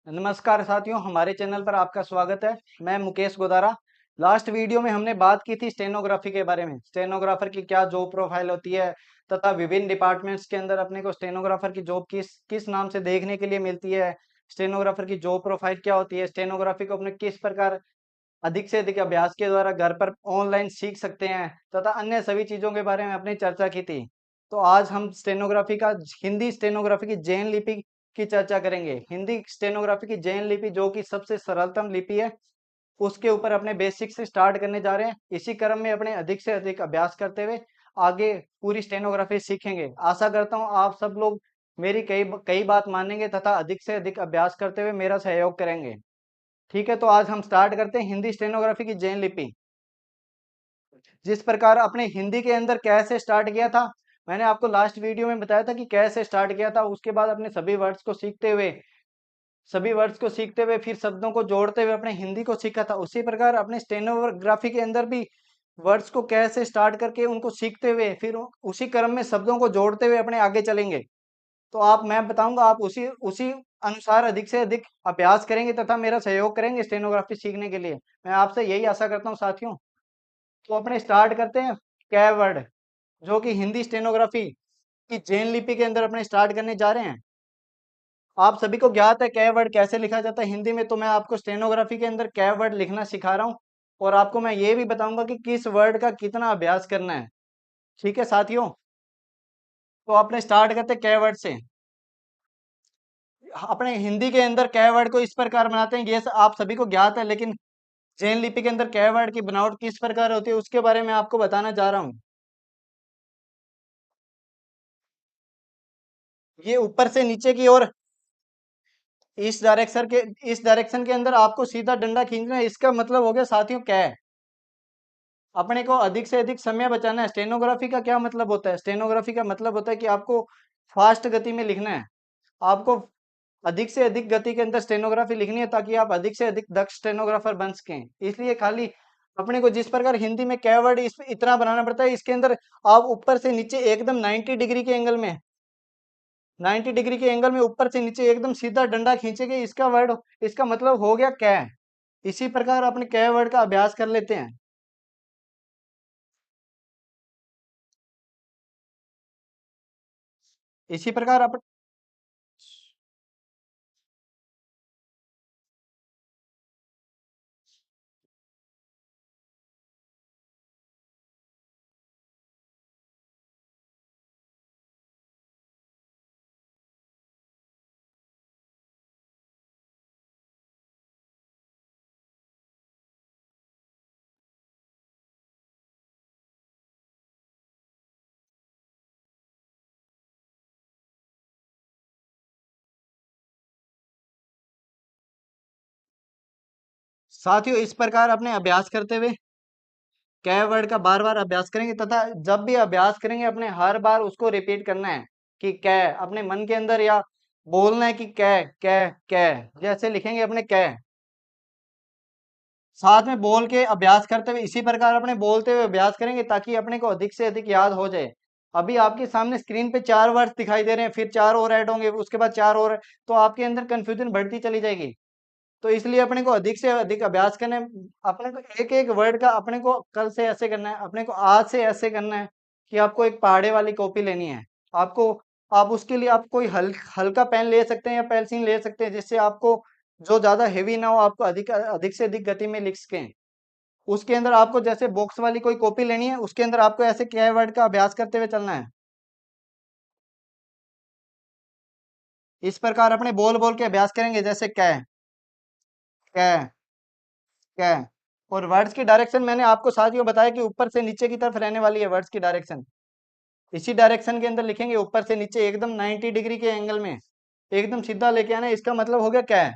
नमस्कार साथियों, हमारे चैनल पर आपका स्वागत है। मैं मुकेश गोदारा। लास्ट वीडियो में हमने बात की थी स्टेनोग्राफी के बारे में। स्टेनोग्राफर की क्या जॉब प्रोफाइल होती है तथा विभिन्न डिपार्टमेंट्स के अंदर अपने को स्टेनोग्राफर की जॉब किस किस नाम से देखने के लिए मिलती है। स्टेनोग्राफर की जॉब प्रोफाइल क्या होती है, स्टेनोग्राफी को अपने किस प्रकार अधिक से अधिक अभ्यास के द्वारा घर पर ऑनलाइन सीख सकते हैं तथा अन्य सभी चीजों के बारे में अपनी चर्चा की थी। तो आज हम स्टेनोग्राफी का हिंदी स्टेनोग्राफी की जैन लिपि की चर्चा करेंगे। हिंदी स्टेनोग्राफी की जैन लिपि जो कि सबसे सरलतम लिपि है, उसके ऊपर अपने बेसिक से स्टार्ट करने जा रहे हैं। इसी क्रम में अपने अधिक से अधिक अभ्यास करते हुए आगे पूरी स्टेनोग्राफी सीखेंगे। आशा करता हूँ आप सब लोग मेरी कई कई बात मानेंगे तथा अधिक से अधिक अभ्यास करते हुए मेरा सहयोग करेंगे। ठीक है, तो आज हम स्टार्ट करते हैं हिंदी स्टेनोग्राफी की जैन लिपि। जिस प्रकार अपने हिंदी के अंदर कैसे स्टार्ट किया था, मैंने आपको लास्ट वीडियो में बताया था कि कैसे स्टार्ट किया था। उसके बाद अपने सभी वर्ड्स को सीखते हुए फिर शब्दों को जोड़ते हुए अपने हिंदी को सीखा था। उसी प्रकार अपने स्टेनोग्राफी के अंदर भी वर्ड्स को कैसे स्टार्ट करके उनको सीखते हुए फिर उसी क्रम में शब्दों को जोड़ते हुए अपने आगे चलेंगे। तो मैं बताऊंगा, आप उसी उसी अनुसार अधिक से अधिक अभ्यास करेंगे तथा मेरा सहयोग करेंगे स्टेनोग्राफी सीखने के लिए। मैं आपसे यही आशा करता हूँ साथियों। तो अपने स्टार्ट करते हैं कै वर्ड, जो कि हिंदी स्टेनोग्राफी की जैन लिपि के अंदर अपने स्टार्ट करने जा रहे हैं। आप सभी को ज्ञात है कै वर्ड कैसे लिखा जाता है हिंदी में, तो मैं आपको स्टेनोग्राफी के अंदर कै वर्ड लिखना सिखा रहा हूँ। और आपको मैं ये भी बताऊंगा कि किस वर्ड का कितना अभ्यास करना है। ठीक है साथियों, तो अपने स्टार्ट करते हैं कै वर्ड से। अपने हिंदी के अंदर कै वर्ड को इस प्रकार बनाते हैं, ये आप सभी को ज्ञात है, लेकिन जैन लिपि के अंदर कै वर्ड की बनावट किस प्रकार होती है उसके बारे में आपको बताना जा रहा हूँ। ये ऊपर से नीचे की ओर इस डायरेक्शन के अंदर आपको सीधा डंडा खींचना है। इसका मतलब हो गया साथियों कै। अपने को अधिक से अधिक समय बचाना है। स्टेनोग्राफी का क्या मतलब होता है? स्टेनोग्राफी का मतलब होता है कि आपको फास्ट गति में लिखना है। आपको अधिक से अधिक गति के अंदर स्टेनोग्राफी लिखनी है ताकि आप अधिक से अधिक दक्ष स्टेनोग्राफर बन सकें। इसलिए खाली अपने को जिस प्रकार हिंदी में कै वर्ड इस इतना बनाना पड़ता है, इसके अंदर आप ऊपर से नीचे एकदम 90 डिग्री के एंगल में 90 डिग्री के एंगल में ऊपर से नीचे एकदम सीधा डंडा खींचेंगे। इसका मतलब हो गया कै। इसी प्रकार अपने कै वर्ड का अभ्यास कर लेते हैं। इसी प्रकार अपन साथियों इस प्रकार अपने अभ्यास करते हुए कै वर्ड का बार बार अभ्यास करेंगे तथा जब भी अभ्यास करेंगे अपने हर बार उसको रिपीट करना है कि कै, अपने मन के अंदर या बोलना है कि कै कै कै, जैसे लिखेंगे अपने कै, साथ में बोल के अभ्यास करते हुए इसी प्रकार अपने बोलते हुए अभ्यास करेंगे ताकि अपने को अधिक से अधिक याद हो जाए। अभी आपके सामने स्क्रीन पे 4 वर्ड्स दिखाई दे रहे हैं, फिर 4 और ऐड होंगे, उसके बाद 4 और, तो आपके अंदर कंफ्यूजन बढ़ती चली जाएगी। तो इसलिए अपने को अधिक से अधिक अभ्यास करने, अपने को एक एक वर्ड का अपने को कल से ऐसे करना है, अपने को आज से ऐसे करना है कि आपको एक पहाड़े वाली कॉपी लेनी है। आपको आप उसके लिए आप कोई हल्का पेन ले सकते हैं या पेंसिल ले सकते हैं, जिससे आपको जो ज्यादा हेवी ना हो, आपको अधिक अधिक से अधिक गति में लिख सकें। उसके अंदर आपको जैसे बॉक्स वाली कोई कॉपी लेनी है, उसके अंदर आपको ऐसे कै वर्ड का अभ्यास करते हुए चलना है। इस प्रकार अपने बोल बोल के अभ्यास करेंगे, जैसे कै कै कै। और वर्ड्स की डायरेक्शन मैंने आपको साथियों बताया कि ऊपर से नीचे की तरफ रहने वाली है वर्ड्स की डायरेक्शन। इसी डायरेक्शन के अंदर लिखेंगे, ऊपर से नीचे एकदम 90 डिग्री के एंगल में एकदम सीधा लेके आना है। इसका मतलब हो गया कै।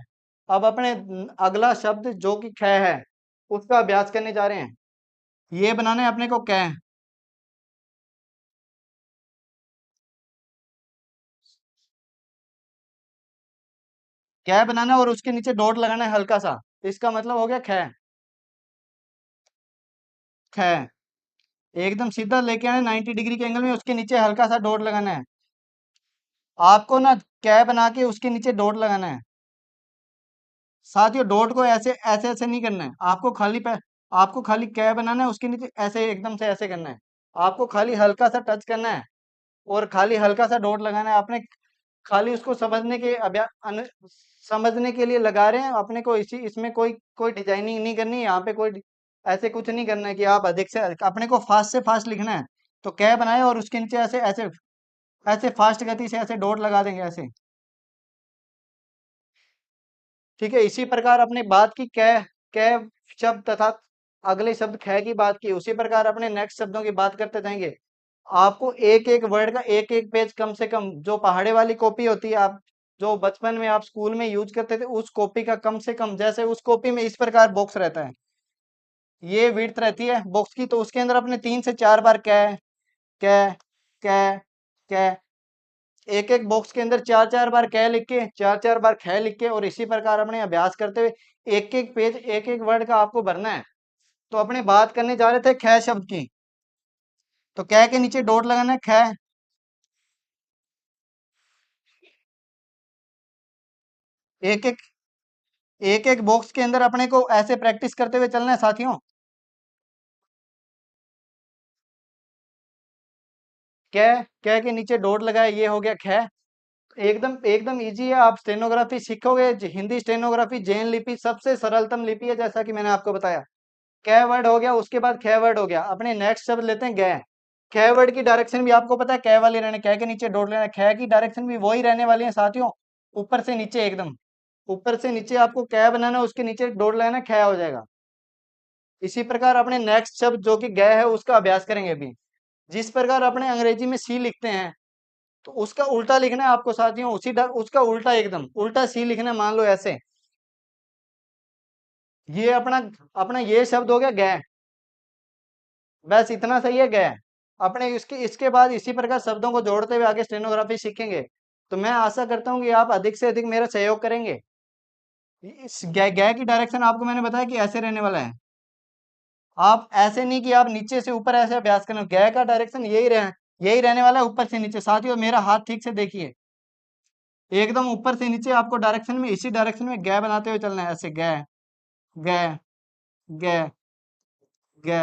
अब अपने अगला शब्द जो कि ख है, उसका अभ्यास करने जा रहे हैं। ये बनाना है अपने को कै। कै बनाना है और उसके नीचे डॉट लगाना है हल्का सा। इसका मतलब हो गया ख। ख एकदम सीधा लेके आना है 90 डिग्री के एंगल में, उसके नीचे हल्का सा डॉट लगाना है। आपको ना कै बना के उसके नीचे डॉट लगाना है। साथियों डॉट को ऐसे ऐसे ऐसे नहीं करना है, आपको खाली कै बनाना है, उसके नीचे ऐसे एकदम से ऐसे करना है। आपको खाली हल्का सा टच करना है और खाली हल्का सा डॉट लगाना है। आपने खाली उसको समझने के लिए लगा रहे हैं, अपने को इसी इसमें कोई कोई डिजाइनिंग नहीं करनी है, यहाँ पे कोई ऐसे कुछ नहीं करना है कि आप अधिक से अधिक, अपने को फास्ट से फास्ट लिखना है। तो कै बनाए और उसके नीचे ऐसे ऐसे ऐसे फास्ट गति से ऐसे डॉट लगा देंगे ऐसे। ठीक है, इसी प्रकार अपने बात की कै कै शब्द तथा अगले शब्द खे की बात की, उसी प्रकार अपने नेक्स्ट शब्दों की बात करते जाएंगे। आपको एक एक वर्ड का एक एक पेज कम से कम, जो पहाड़े वाली कॉपी होती है, आप जो बचपन में आप स्कूल में यूज करते थे, उस कॉपी का कम से कम, जैसे उस कॉपी में इस प्रकार बॉक्स रहता है, ये विड्थ रहती है बॉक्स की, तो उसके अंदर अपने 3 से 4 बार कै कै कै कै, एक एक बॉक्स के अंदर 4 4 बार कै लिख के, 4 4 बार खे लिख के, और इसी प्रकार अपने अभ्यास करते हुए एक एक पेज एक एक वर्ड का आपको भरना है। तो अपने बात करने जा रहे थे खे शब्द की, तो कै के नीचे डॉट लगाना है, खे। एक एक एक एक बॉक्स के अंदर अपने को ऐसे प्रैक्टिस करते हुए चलना है साथियों। कै कै के नीचे डॉट लगाए, ये हो गया खे। एकदम एकदम इजी है, आप स्टेनोग्राफी सीखोगे, हिंदी स्टेनोग्राफी जैन लिपि सबसे सरलतम लिपि है, जैसा कि मैंने आपको बताया। कै वर्ड हो गया, उसके बाद खे वर्ड हो गया, अपने नेक्स्ट शब्द लेते हैं कै। कै वर्ड की डायरेक्शन भी आपको पता है, कै वाली रहने, कै के नीचे डॉट लेना, खे की डायरेक्शन भी वही रहने वाली है साथियों, ऊपर से नीचे एकदम, ऊपर से नीचे आपको कै बनाना है, उसके नीचे डॉट लगाना, खे हो जाएगा। इसी प्रकार अपने नेक्स्ट शब्द जो कि गए है उसका अभ्यास करेंगे अभी। जिस प्रकार अपने अंग्रेजी में सी लिखते हैं, तो उसका उल्टा लिखना है आपको साथियों, उसका उल्टा, एकदम उल्टा सी लिखना है, मान लो ऐसे। ये अपना अपना ये शब्द हो गया गए, बस इतना सही है गए। अपने इसके इसके बाद इसी प्रकार शब्दों को जोड़ते हुए आगे स्टेनोग्राफी सीखेंगे। तो मैं आशा करता हूँ कि आप अधिक से अधिक मेरा सहयोग करेंगे। इस गए की डायरेक्शन आपको मैंने बताया कि ऐसे रहने वाला है। आप ऐसे नहीं कि आप नीचे से ऊपर ऐसे अभ्यास करना, गै का डायरेक्शन यही रहने वाला है, ऊपर से नीचे। साथियों मेरा हाथ ठीक से देखिए, एकदम ऊपर से नीचे आपको डायरेक्शन में, इसी डायरेक्शन में गै बनाते हुए चलना है, ऐसे गै गै गै गै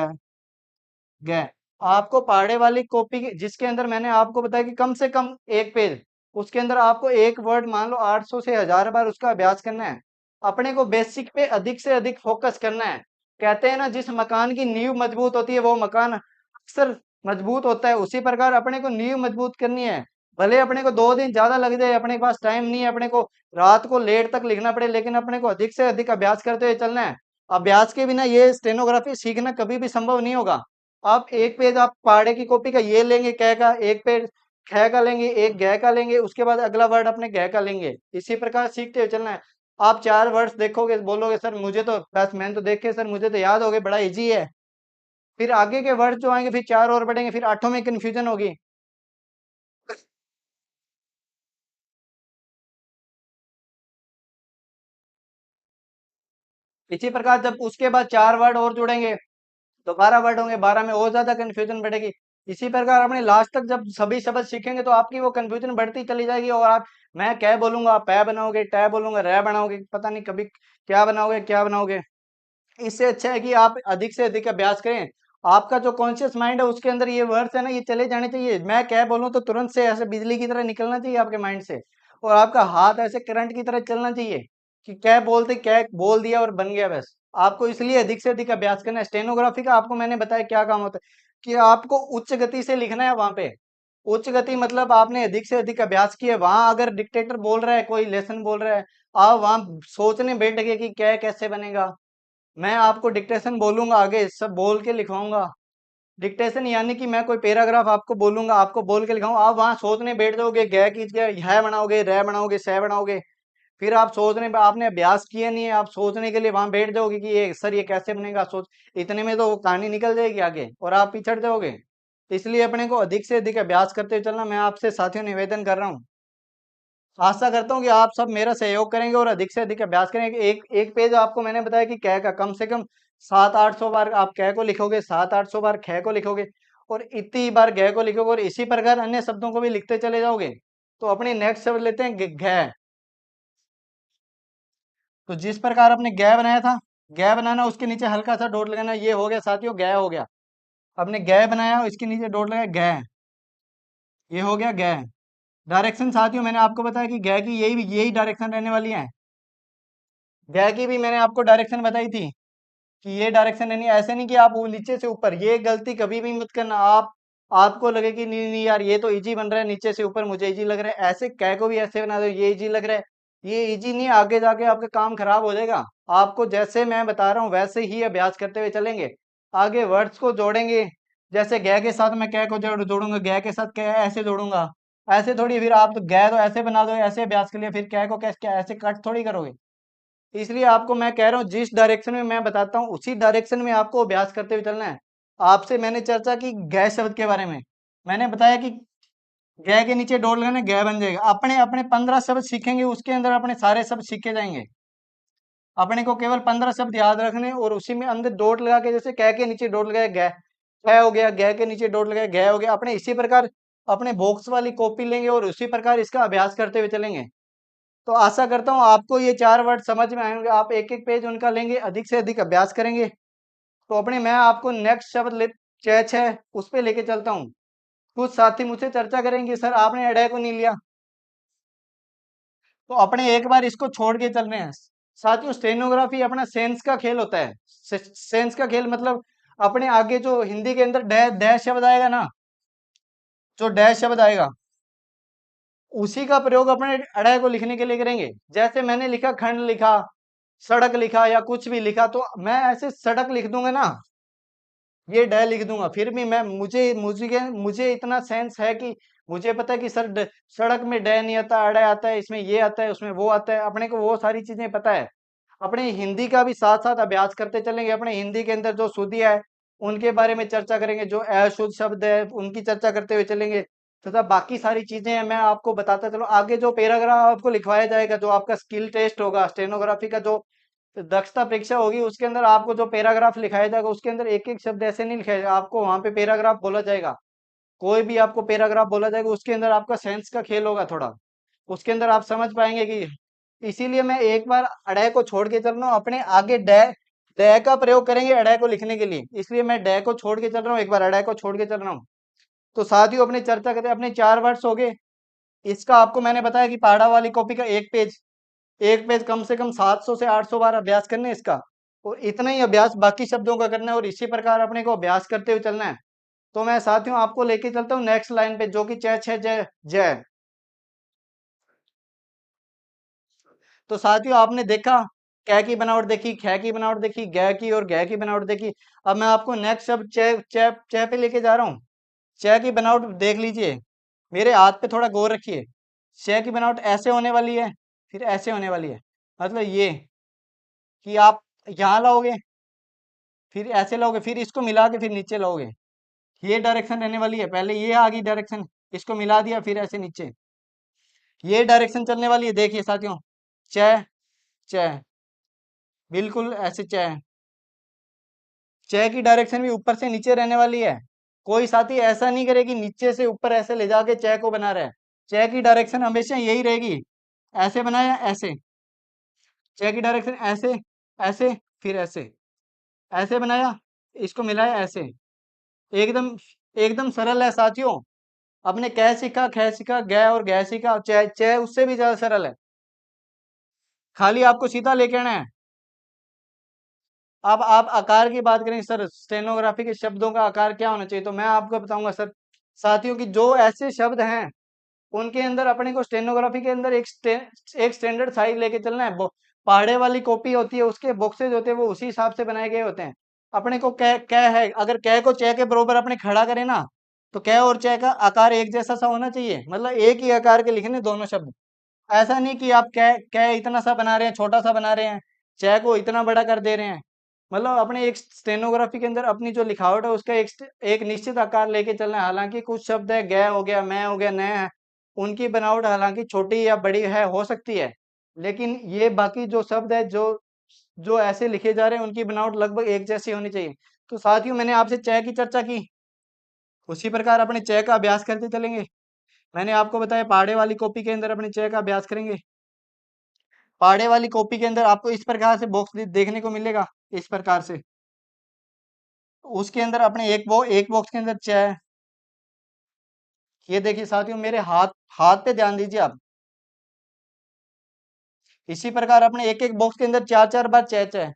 गै। आपको पहाड़े वाली कॉपी जिसके अंदर मैंने आपको बताया कि कम से कम एक पेज, उसके अंदर आपको एक वर्ड मान लो 800 से 1000 बार उसका अभ्यास करना है। अपने को बेसिक पे अधिक से अधिक फोकस करना है। कहते हैं ना, जिस मकान की नींव मजबूत होती है वो मकान अक्सर मजबूत होता है, उसी प्रकार अपने को नींव मजबूत करनी है। भले अपने को 2 दिन ज्यादा लग जाए, अपने पास टाइम नहीं है, अपने को रात को लेट तक लिखना पड़े, लेकिन अपने को अधिक से अधिक अभ्यास करते हुए चलना है। अभ्यास के बिना ये स्टेनोग्राफी सीखना कभी भी संभव नहीं होगा। आप एक पेज आप पहाड़े की कॉपी का ये लेंगे कै का, एक पेज ख का लेंगे, एक गै का लेंगे, उसके बाद अगला वर्ड अपने गै का लेंगे, इसी प्रकार सीखते हुए चलना है। आप 4 वर्ड्स देखोगे, बोलोगे सर मुझे तो बस, मैंने तो देखे सर, मुझे तो याद हो गए, बड़ा इजी है। फिर आगे के वर्ड जो आएंगे, फिर 4 और बढ़ेंगे, फिर 8 में कंफ्यूजन होगी। इसी प्रकार जब उसके बाद 4 वर्ड और जुड़ेंगे तो 12 वर्ड होंगे, 12 में और ज्यादा कंफ्यूजन बढ़ेगी। इसी प्रकार अपने लास्ट तक जब सभी शब्द सीखेंगे तो आपकी वो कंफ्यूजन बढ़ती चली जाएगी, और आप, मैं क्या बोलूंगा आप पै बनाओगे, टै बोलूंगा रै बनाओगे, पता नहीं कभी क्या बनाओगे क्या बनाओगे। इससे अच्छा है कि आप अधिक से अधिक अभ्यास करें। आपका जो कॉन्शियस माइंड है उसके अंदर ये वर्ड्स है ना, ये चले जाने चाहिए। मैं क्या बोलूं तो तुरंत से ऐसे बिजली की तरह निकलना चाहिए आपके माइंड से, और आपका हाथ ऐसे करंट की तरह चलना चाहिए कि क्या बोलते क्या बोल दिया और बन गया बस। आपको इसलिए अधिक से अधिक अभ्यास करना है। स्टेनोग्राफी का आपको मैंने बताया क्या काम होता है, कि आपको उच्च गति से लिखना है वहां पे। उच्च गति मतलब आपने अधिक से अधिक अभ्यास किया, वहां अगर डिक्टेटर बोल रहा है, कोई लेसन बोल रहा है, आप वहां सोचने बैठ गए कि क्या कैसे बनेगा। मैं आपको डिक्टेशन बोलूंगा, आगे सब बोल के लिखवाऊंगा। डिक्टेशन यानी कि मैं कोई पैराग्राफ आपको बोलूंगा, आपको बोल के लिखाऊंगा, आप वहां सोचने बैठ जाओगे, गै की जगह है बनाओगे, रै बनाओगे, सह बनाओगे। फिर आप सोचने पे, आपने अभ्यास किया नहीं है, आप सोचने के लिए वहां बैठ जाओगे कि ये सर ये कैसे बनेगा, सोच, इतने में तो वो कहानी निकल जाएगी आगे और आप पिछड़ जाओगे। इसलिए अपने को अधिक से अधिक अभ्यास करते हुए चलना, मैं आपसे साथियों निवेदन कर रहा हूँ। आशा करता हूँ कि आप सब मेरा सहयोग करेंगे और अधिक से अधिक अभ्यास करेंगे। एक एक पेज आपको मैंने बताया कि कै का कम से कम 700 800 बार आप कै को लिखोगे, 700 800 बार खे को लिखोगे, और इतनी बार गै को लिखोगे, और इसी प्रकार अन्य शब्दों को भी लिखते चले जाओगे। तो अपनी नेक्स्ट शब्द लेते हैं घै। तो जिस प्रकार आपने गै बनाया था, गै बनाना, उसके नीचे हल्का सा डॉट लगाना, ये हो गया साथियों गै हो गया। आपने गै बनाया, इसके नीचे डॉट लगाया गै, ये हो गया गै। डायरेक्शन साथियों मैंने आपको बताया कि गै की यही डायरेक्शन रहने वाली है। गै की भी मैंने आपको डायरेक्शन बताई थी कि ये डायरेक्शन रहनी है। ऐसे नहीं कि आप वो नीचे से ऊपर, ये गलती कभी भी मत करना। आपको लगे कि नहीं नहीं यार ये तो इजी बन रहा है, नीचे से ऊपर मुझे इजी लग रहा है, ऐसे कै को भी ऐसे बना दो, ये इजी लग रहा है, ये इजी नहीं, आगे जाके आपका काम खराब हो जाएगा। आपको जैसे मैं बता रहा हूँ वैसे ही अभ्यास करते हुए चलेंगे, आगे वर्ड्स को जोड़ेंगे। जैसे गै के साथ मैं कै को जोड़ूंगा, गै के साथ कै ऐसे जोड़ूंगा, ऐसे थोड़ी। फिर आप तो गै तो ऐसे बना दो ऐसे अभ्यास के लिए, फिर कै को कैसे ऐसे कट थोड़ी करोगे। इसलिए आपको मैं कह रहा हूँ जिस डायरेक्शन में मैं बताता हूँ उसी डायरेक्शन में आपको अभ्यास करते हुए चलना है। आपसे मैंने चर्चा की गै शब्द के बारे में, मैंने बताया कि गै के नीचे डॉट लगाना, गै बन जाएगा। अपने अपने 15 शब्द सीखेंगे, उसके अंदर अपने सारे शब्द सीखे जाएंगे। अपने को केवल 15 शब्द याद रखने और उसी में अंदर डॉट लगा के, जैसे कै के नीचे डॉट लगाया गै, कै हो गया, गै के नीचे डॉट लगाया गै हो गया। अपने इसी प्रकार अपने बॉक्स वाली कॉपी लेंगे और उसी प्रकार इसका अभ्यास करते हुए चलेंगे। तो आशा करता हूँ आपको ये 4 वर्ड समझ में आएंगे। आप एक एक पेज उनका लेंगे, अधिक से अधिक अभ्यास करेंगे। तो अपने मैं आपको नेक्स्ट शब्द ले चैच है उस पे लेके चलता हूँ। कुछ साथी मुझसे चर्चा करेंगे सर आपने अडे को नहीं लिया, तो अपने एक बार इसको छोड़ के चल रहे हैं। साथियों स्टेनोग्राफी अपना सेंस का खेल होता है। सेंस का खेल मतलब अपने आगे जो हिंदी के अंदर डैश डैश शब्द आएगा ना, जो डैश शब्द आएगा उसी का प्रयोग अपने अड़े को लिखने के लिए करेंगे। जैसे मैंने लिखा खंड लिखा, सड़क लिखा या कुछ भी लिखा, तो मैं ऐसे सड़क लिख दूंगा ना, ये डे लिख दूंगा। फिर भी मैं मुझे इतना सेंस है कि मुझे पता है कि सड़क में डे नहीं आता, अड़े आता है, इसमें ये आता है, उसमें वो आता है। अपने को वो सारी चीजें पता है। अपने हिंदी का भी साथ साथ अभ्यास करते चलेंगे। अपने हिंदी के अंदर जो शुद्धियां है उनके बारे में चर्चा करेंगे, जो अशुद्ध शब्द है उनकी चर्चा करते हुए चलेंगे, तथा बाकी सारी चीजें हैं मैं आपको बताता चलो। आगे जो पैराग्राफ आपको लिखवाया जाएगा, जो आपका स्किल टेस्ट होगा, स्टेनोग्राफी का जो दक्षता परीक्षा होगी, उसके अंदर आपको जो पैराग्राफ लिखाया जाएगा उसके अंदर एक एक शब्द ऐसे नहीं लिखाया जाएगा, आपको वहां पे पैराग्राफ बोला जाएगा। कोई भी आपको पैराग्राफ बोला जाएगा उसके अंदर आपका सेंस का खेल होगा थोड़ा, उसके अंदर आप समझ पाएंगे कि। इसीलिए मैं एक बार अड़े को छोड़ के चल रहा हूँ, अपने आगे डे डे का प्रयोग करेंगे अड़े को लिखने के लिए, इसलिए मैं डे को छोड़ के चल रहा हूँ, एक बार अड़े को छोड़ के चल रहा हूँ। तो साथियों अपने चर्चा करते अपने 4 वर्ड्स हो गए। इसका आपको मैंने बताया कि पहाड़ा वाली कॉपी का एक पेज कम से कम 700 से 800 बार अभ्यास करना है इसका, और इतना ही अभ्यास बाकी शब्दों का करना है, और इसी प्रकार अपने को अभ्यास करते हुए चलना है। तो मैं साथियों आपको लेके चलता हूँ नेक्स्ट लाइन पे, जो कि जय जय जय। तो साथियों आपने देखा, कै की बनावट देखी, खे की बनावट देखी, गै की और गै की बनावट देखी। अब मैं आपको नेक्स्ट शब्द चय चय चय पे लेके जा रहा हूँ। चय की बनावट देख लीजिए, मेरे हाथ पे थोड़ा गौर रखिए। चय की बनावट ऐसे होने वाली है, फिर ऐसे होने वाली है। मतलब ये कि आप यहाँ लाओगे, फिर ऐसे लाओगे, फिर इसको मिला के फिर नीचे लाओगे। ये डायरेक्शन रहने वाली है। पहले ये आ गई डायरेक्शन, इसको मिला दिया, फिर ऐसे नीचे, ये डायरेक्शन चलने वाली है। देखिए साथियों, चय चय, बिल्कुल ऐसे चय। चय की डायरेक्शन भी ऊपर से नीचे रहने वाली है। कोई साथी ऐसा नहीं करे कि नीचे से ऊपर ऐसे ले जाके चय को बना रहा है। चय की डायरेक्शन हमेशा यही रहेगी। ऐसे बनाया, ऐसे। चय की डायरेक्शन ऐसे, ऐसे, फिर ऐसे, ऐसे बनाया, इसको मिलाया, ऐसे। एकदम एकदम सरल है साथियों। आपने कै सीखा, खे सीखा, गै और गै सीखा, चय चय उससे भी ज्यादा सरल है। खाली आपको सीधा लेके आना है। अब आप आकार की बात करें सर, स्टेनोग्राफी के शब्दों का आकार क्या होना चाहिए, तो मैं आपको बताऊंगा सर साथियों की जो ऐसे शब्द हैं उनके अंदर अपने को स्टेनोग्राफी के अंदर एक स्टैंडर्ड साइज लेके चलना है। पहाड़े वाली कॉपी होती है, उसके बॉक्सेज होते हैं वो उसी हिसाब से बनाए गए होते हैं। अपने को कै कै है, अगर कै को चय के बरोबर अपने खड़ा करें ना, तो कै और चय का आकार एक जैसा सा होना चाहिए, मतलब एक ही आकार के लिखने दोनों शब्द। ऐसा नहीं कि आप कै कै इतना सा बना रहे हैं, छोटा सा बना रहे हैं, चय को इतना बड़ा कर दे रहे हैं। मतलब अपने एक स्टेनोग्राफी के अंदर अपनी जो लिखावट है उसका एक निश्चित आकार लेके चलना है। हालांकि कुछ शब्द है, गै हो गया, मैं हो गया, नय है, उनकी बनावट हालांकि छोटी या बड़ी है, हो सकती है, लेकिन ये बाकी जो शब्द है जो जो ऐसे लिखे जा रहे हैं उनकी बनावट लगभग एक जैसी होनी चाहिए। तो साथियों मैंने आपसे चय की चर्चा की, उसी प्रकार अपने चय का अभ्यास करते चलेंगे। मैंने आपको बताया पहाड़े वाली कॉपी के अंदर अपने चय का अभ्यास करेंगे। पहाड़े वाली कॉपी के अंदर आपको इस प्रकार से बॉक्स देखने को मिलेगा, इस प्रकार से। उसके अंदर अपने एक बॉक्स के अंदर चाय, ये देखिए साथियों, मेरे हाथ हाथ पे ध्यान दीजिए आप। इसी प्रकार अपने एक एक बॉक्स के अंदर चार चार बार चाय चाय,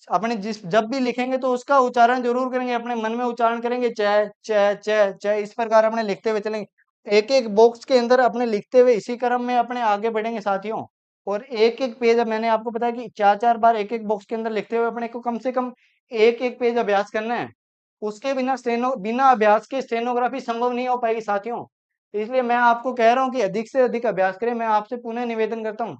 अपने जिस जब भी लिखेंगे तो उसका उच्चारण जरूर करेंगे, अपने मन में उच्चारण करेंगे, चाय चाय चाय चाय, इस प्रकार अपने लिखते हुए चलेंगे। एक एक बॉक्स के अंदर अपने लिखते हुए इसी क्रम में अपने आगे बढ़ेंगे साथियों। और एक एक पेज, अब मैंने आपको बताया कि चार चार बार एक एक बॉक्स के अंदर लिखते हुए अपने को कम से कम एक एक पेज अभ्यास करना है। उसके बिना अभ्यास के स्टेनोग्राफी संभव नहीं हो पाएगी साथियों। इसलिए मैं आपको कह रहा हूँ कि अधिक से अधिक अभ्यास करें। मैं आपसे पुनः निवेदन करता हूँ।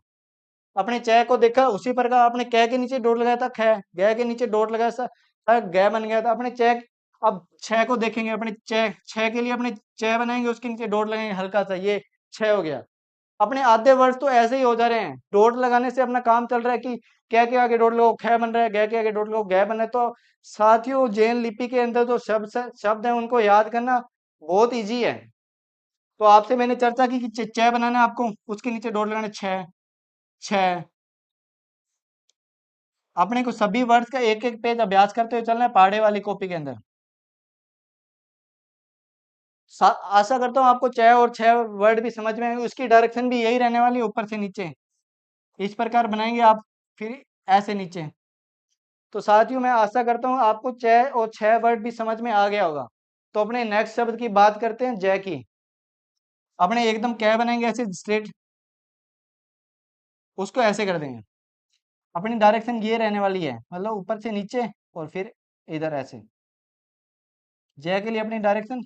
अपने चय को देखा, उसी प्रकार आपने कै के नीचे डॉट लगाया था, ख, गै के नीचे डॉट लगाया था, गै बन गया था अपने चय। अब छह को देखेंगे, अपने चय, छह के लिए अपने चय बनाएंगे, उसके नीचे डॉट लगाएंगे हल्का सा, ये छह हो गया। अपने आधे वर्ड तो ऐसे ही हो जा रहे हैं, डॉट लगाने से अपना काम चल रहा है कि क्या के आगे डॉट लगाओ ख बन रहा है, गै के आगे डॉट लगाओ गै बन रहा है। तो साथियों, जैन लिपि के अंदर जो शब्द है उनको याद करना बहुत ईजी है। तो आपसे मैंने चर्चा की कि चय बनाना है आपको, उसके नीचे डॉट लगाना, छह छह। अपने को सभी वर्ड्स का एक एक पेज अभ्यास करते हुए चलना है पहाड़े वाली कॉपी के अंदर। आशा करता हूँ आपको छह और छह वर्ड भी समझ में आएंगे। उसकी डायरेक्शन भी यही रहने वाली है, ऊपर से नीचे इस प्रकार बनाएंगे आप, फिर ऐसे नीचे। तो साथियों, मैं आशा करता हूँ आपको छह और छह वर्ड भी समझ में आ गया होगा। तो अपने नेक्स्ट शब्द की बात करते हैं, जय की। अपने एकदम क्या बनाएंगे, ऐसे स्ट्रेट, उसको ऐसे कर देंगे। अपनी डायरेक्शन ये रहने वाली है, मतलब ऊपर से नीचे और फिर इधर ऐसे। जय के लिए अपनी डायरेक्शन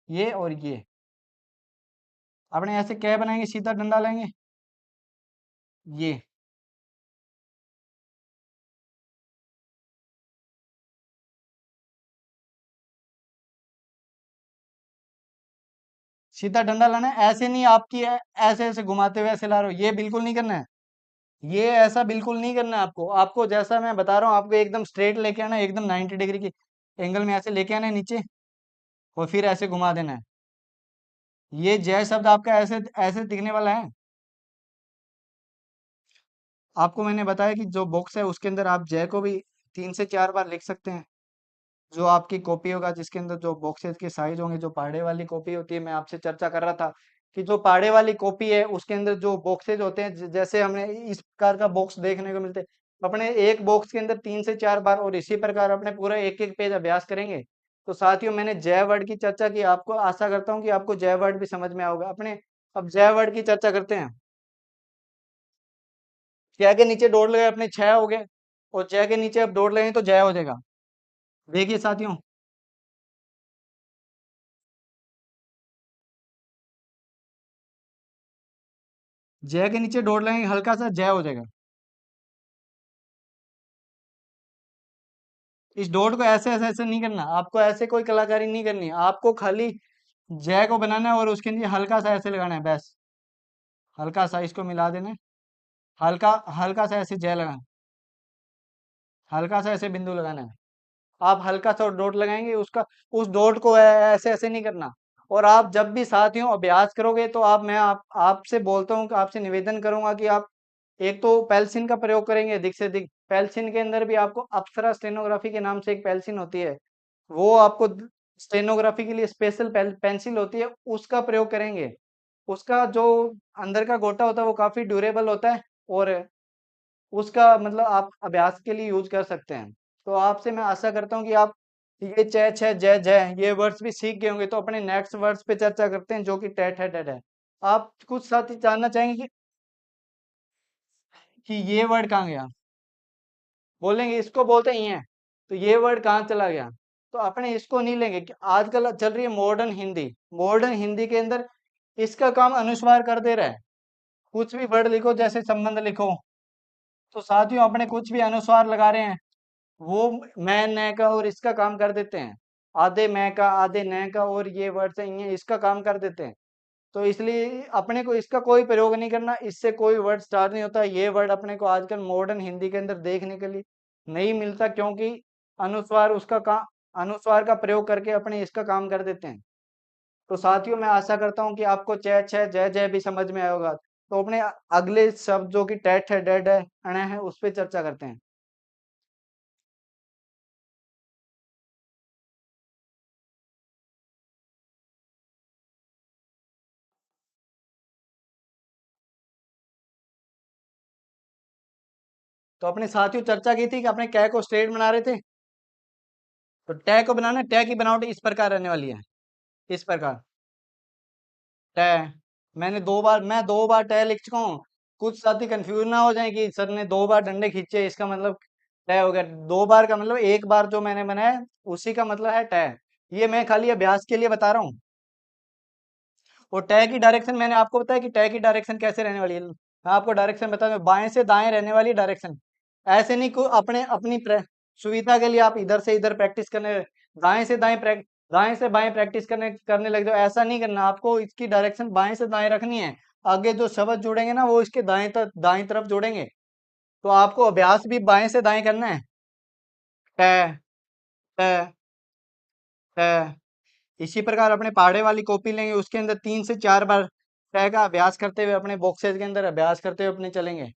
ये और ये। अपने ऐसे क्या बनाएंगे, सीधा डंडा लेंगे, ये सीधा डंडा लाना है। ऐसे नहीं आपकी ऐसे ऐसे घुमाते हुए ऐसे ला रहे हो, ये बिल्कुल नहीं करना है। ये ऐसा बिल्कुल नहीं करना है आपको। आपको जैसा मैं बता रहा हूँ, आपको एकदम स्ट्रेट लेके आना है, एकदम 90 डिग्री की एंगल में ऐसे लेके आना है नीचे, और फिर ऐसे घुमा देना है। ये जय शब्द आपका ऐसे ऐसे दिखने वाला है। आपको मैंने बताया कि जो बॉक्स है उसके अंदर आप जय को भी 3 से 4 बार लिख सकते हैं। जो आपकी कॉपी होगा, जिसके अंदर जो बॉक्सेस के साइज होंगे, जो पहाड़े वाली कॉपी होती है, मैं आपसे चर्चा कर रहा था कि जो पहाड़े वाली कॉपी है उसके अंदर जो बॉक्सेज होते हैं, जैसे हमें इस प्रकार का बॉक्स देखने को मिलते हैं। अपने एक बॉक्स के अंदर 3 से 4 बार, और इसी प्रकार अपने पूरा एक एक पेज अभ्यास करेंगे। तो साथियों, मैंने जय वर्ड की चर्चा की, आपको आशा करता हूँ कि आपको जय वर्ड भी समझ में आओगे अपने। अब जय वर्ड की चर्चा करते हैं। जय के नीचे डॉट लगाए, अपने छह हो गए, और जय के नीचे अब डॉट लगाए तो जय हो जाएगा। देखिए साथियों, जय के नीचे डॉट लगाएंगे, हल्का सा जय हो जाएगा। इस डॉट को ऐसे ऐसे ऐसे नहीं करना, आपको ऐसे कोई कलाकारी नहीं करनी है। आपको खाली जय को बनाना है और उसके नीचे हल्का सा ऐसे लगाना है, बस हल्का सा इसको मिला देना है। हल्का हल्का सा ऐसे जय लगाना, हल्का सा ऐसे बिंदु लगाना है। आप हल्का सा डॉट लगाएंगे, उसका उस डॉट को ऐसे ऐसे नहीं करना। और आप जब भी साथियों अभ्यास करोगे तो मैं आपसे बोलता हूँ कि आपसे निवेदन करूंगा कि आप एक तो पेंसिल का प्रयोग करेंगे अधिक से अधिक। पेंसिल के अंदर भी आपको अप्सरा स्टेनोग्राफी के नाम से एक पेंसिल होती है, वो आपको स्टेनोग्राफी के लिए स्पेशल पेंसिल होती है, उसका प्रयोग करेंगे। उसका जो अंदर का गोटा होता है वो काफी ड्यूरेबल होता है, और उसका मतलब आप अभ्यास के लिए यूज कर सकते हैं। तो आपसे मैं आशा करता हूँ कि आप ये च छ जय जय ये वर्ड्स भी सीख गए होंगे। तो अपने नेक्स्ट वर्ड्स पे चर्चा करते हैं, जो कि टेट है डेड है। आप कुछ साथी जानना चाहेंगे कि ये वर्ड कहाँ गया, बोलेंगे इसको बोलते ही हैं, तो ये वर्ड कहाँ चला गया। तो अपने इसको नहीं लेंगे कि आजकल चल रही है मॉडर्न हिंदी। मॉडर्न हिंदी के अंदर इसका काम अनुस्वार कर दे रहा है। कुछ भी वर्ड लिखो, जैसे संबंध लिखो, तो साथियों अपने कुछ भी अनुस्वार लगा रहे हैं, वो मैं न का और इसका काम कर देते हैं। आधे मैं का आधे न का, और ये वर्ड से ये इसका काम कर देते हैं। तो इसलिए अपने को इसका कोई प्रयोग नहीं करना, इससे कोई वर्ड स्टार्ट नहीं होता। ये वर्ड अपने को आजकल मॉडर्न हिंदी के अंदर देखने के लिए नहीं मिलता, क्योंकि अनुस्वार उसका काम, अनुस्वार का प्रयोग करके अपने इसका काम कर देते हैं। तो साथियों, मैं आशा करता हूँ कि आपको जय छह जय जय भी समझ में आया होगा। तो अपने अगले शब्द जो कि टेट है, डेड है, अण है, उस पर चर्चा करते हैं। तो अपने साथियों चर्चा की थी कि अपने कै को स्ट्रेट बना रहे थे। तो टै को बनाना, टै की बनावट इस प्रकार रहने वाली है, इस प्रकार टै। मैं 2 बार टै लिख चुका हूँ। कुछ साथी कंफ्यूज ना हो जाए कि सर ने 2 बार डंडे खींचे, इसका मतलब टै हो गया। 2 बार का मतलब एक बार जो मैंने बनाया उसी का मतलब है टै। ये मैं खाली अभ्यास के लिए बता रहा हूँ। और टै की डायरेक्शन मैंने आपको बताया कि टै की डायरेक्शन कैसे रहने वाली है। मैं आपको डायरेक्शन बता दूं, बाएं से दाएं रहने वाली डायरेक्शन। ऐसे नहीं को अपने अपनी सुविधा के लिए आप इधर से इधर प्रैक्टिस करने, दाएं से दाएं दाएं से बाएं प्रैक्टिस करने करने लग जाओ, ऐसा नहीं करना। आपको इसकी डायरेक्शन बाएं से दाएं रखनी है। आगे जो शब्द जुड़ेंगे ना वो इसके दाएं तरफ जुड़ेंगे। तो आपको अभ्यास भी बाएं से दाएं करना है। टै, टै, टै। इसी प्रकार अपने पहाड़े वाली कॉपी लेंगे, उसके अंदर 3 से 4 बार टै का अभ्यास करते हुए अपने बॉक्सेज के अंदर अभ्यास करते हुए अपने चलेंगे।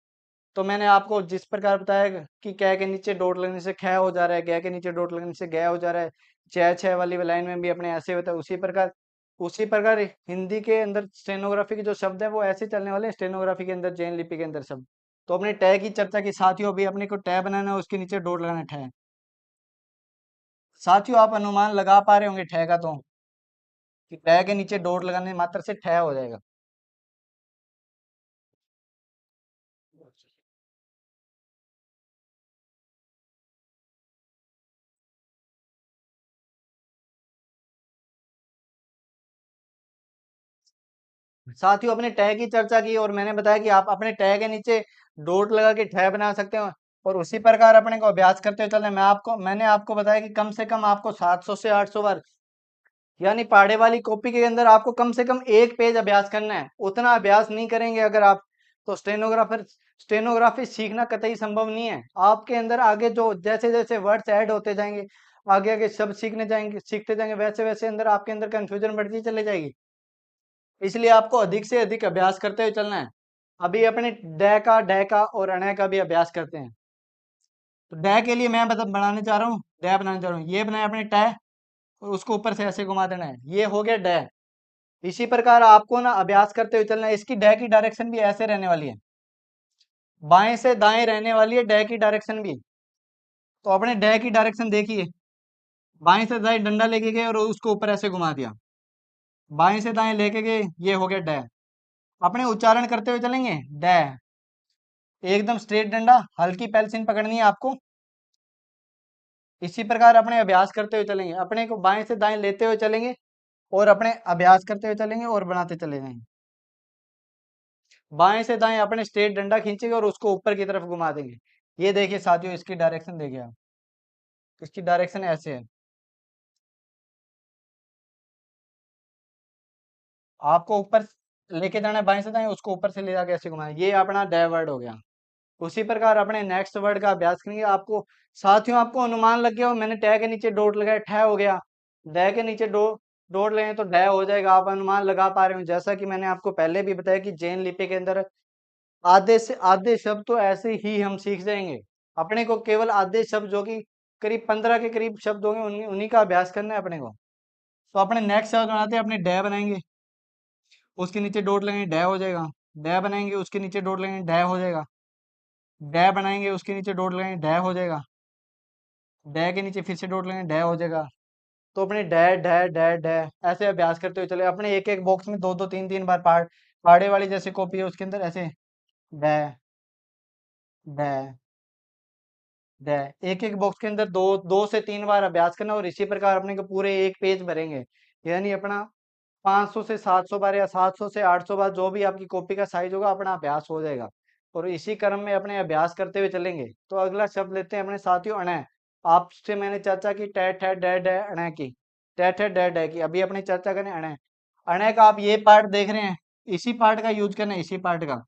तो मैंने आपको जिस प्रकार बताया कि कै के नीचे डॉट लगने से ख हो जा रहा है, गै के नीचे डॉट लगने से गै हो जा रहा है, छह छह वाली लाइन में भी अपने ऐसे होता है। उसी प्रकार हिंदी के अंदर स्टेनोग्राफी के जो शब्द है वो ऐसे चलने वाले हैं, स्टेनोग्राफी के अंदर जैन लिपि के अंदर शब्द। तो अपने टै की चर्चा की साथियों, अभी अपने को टै बनाना है, उसके नीचे डॉट लगाना है, ठै। साथियों आप अनुमान लगा पा रहे होंगे ठै का, तो कि टै के नीचे डॉट लगाने मात्र से ठै हो जाएगा। साथियों अपने टै की चर्चा की और मैंने बताया कि आप अपने टै के नीचे डॉट लगा के ठै बना सकते हो। और उसी प्रकार अपने को अभ्यास करते हुए चलना है। मैंने आपको बताया कि कम से कम आपको 700 से 800 बार, यानी पहाड़े वाली कॉपी के अंदर आपको कम से कम एक पेज अभ्यास करना है। उतना अभ्यास नहीं करेंगे अगर आप, तो स्टेनोग्राफी सीखना कतई संभव नहीं है। आपके अंदर आगे जो जैसे जैसे वर्ड्स ऐड होते जाएंगे, आगे आगे शब्द सीखते जाएंगे, वैसे वैसे अंदर आपके अंदर कंफ्यूजन बढ़ती चली जाएगी। इसलिए आपको अधिक से अधिक अभ्यास करते हुए चलना है। अभी अपने डै का और अणै का भी अभ्यास करते हैं। तो डै के लिए मैं बनाने जा रहा हूँ, डै बनाने जा रहा हूँ। ये बनाया अपने टै, और उसको ऊपर से ऐसे घुमा देना है, ये हो गया डै। इसी प्रकार आपको ना अभ्यास करते हुए चलना है। इसकी डै की डायरेक्शन भी ऐसे रहने वाली है, बाएं से दाएं रहने वाली है डै की डायरेक्शन भी। तो अपने डै की डायरेक्शन देखिए, बाएं से दाएं डंडा लेके गए और उसको ऊपर ऐसे घुमा दिया, बाएं से दाएं लेके गए, ये हो गया डै। अपने उच्चारण करते हुए चलेंगे, डै। एकदम स्ट्रेट डंडा, हल्की पेंसिल पकड़नी है आपको। इसी प्रकार अपने अभ्यास करते हुए चलेंगे, अपने को बाएं से दाएं लेते हुए चलेंगे और अपने अभ्यास करते हुए चलेंगे और बनाते चले जाएंगे। बाएं से दाएं अपने स्ट्रेट डंडा खींचेंगे और उसको ऊपर की तरफ घुमा देंगे। ये देखिए साथियों, इसकी डायरेक्शन देखिए आप, इसकी डायरेक्शन ऐसे है। आपको ऊपर लेके जाना है बाएं से दाएं, उसको ऊपर से ले जाके ऐसे घुमाना, ये अपना डै वर्ड हो गया। उसी प्रकार अपने नेक्स्ट वर्ड का अभ्यास करेंगे। आपको साथियों आपको अनुमान लग गया हो, मैंने टै के नीचे डॉट लगाया, ठै हो गया। डै के नीचे डॉट लगे तो डै हो जाएगा। आप अनुमान लगा पा रहे हो, जैसा कि मैंने आपको पहले भी बताया कि जैन लिपि के अंदर आधे से आधे शब्द तो ऐसे ही हम सीख जाएंगे। अपने को केवल आधे शब्द जो कि करीब 15 के करीब शब्द होंगे, उन्हीं उन्हीं का अभ्यास करना है अपने को। तो अपने नेक्स्ट शब्द बनाते हैं, अपने डै बनाएंगे, उसके नीचे डॉट लगेंगे, डै हो जाएगा। डै बनाएंगे, उसके नीचे डॉट लगेंगे, डै हो जाएगा। डै बनाएंगे, उसके नीचे डॉट लगेंगे, डै हो जाएगा। डै के नीचे फिर से डॉट लगेंगे, डै हो जाएगा। तो अपने डै डै डै डै ऐसे अभ्यास करते हुए चले। अपने एक एक बॉक्स में दो दो तीन तीन बार पहाड़े वाली जैसे कॉपी है उसके अंदर ऐसे डै डै डै, एक एक बॉक्स के अंदर दो दो से तीन बार अभ्यास करना। और इसी प्रकार अपने को पूरे एक पेज भरेंगे, यानी अपना 500 से 700 बार या 700 से 800 बार, जो भी आपकी कॉपी का साइज होगा, अपना अभ्यास हो जाएगा। और इसी क्रम में अपने अभ्यास करते हुए चलेंगे। तो अगला शब्द लेते हैं अपने साथियों, अणै। आपसे मैंने चर्चा की टै ठै डै डै अणै की, टै ठै डै डै की। अभी अपनी चर्चा करें अणै। अणै का आप ये पार्ट देख रहे हैं, इसी पार्ट का यूज करना है, इसी पार्ट का।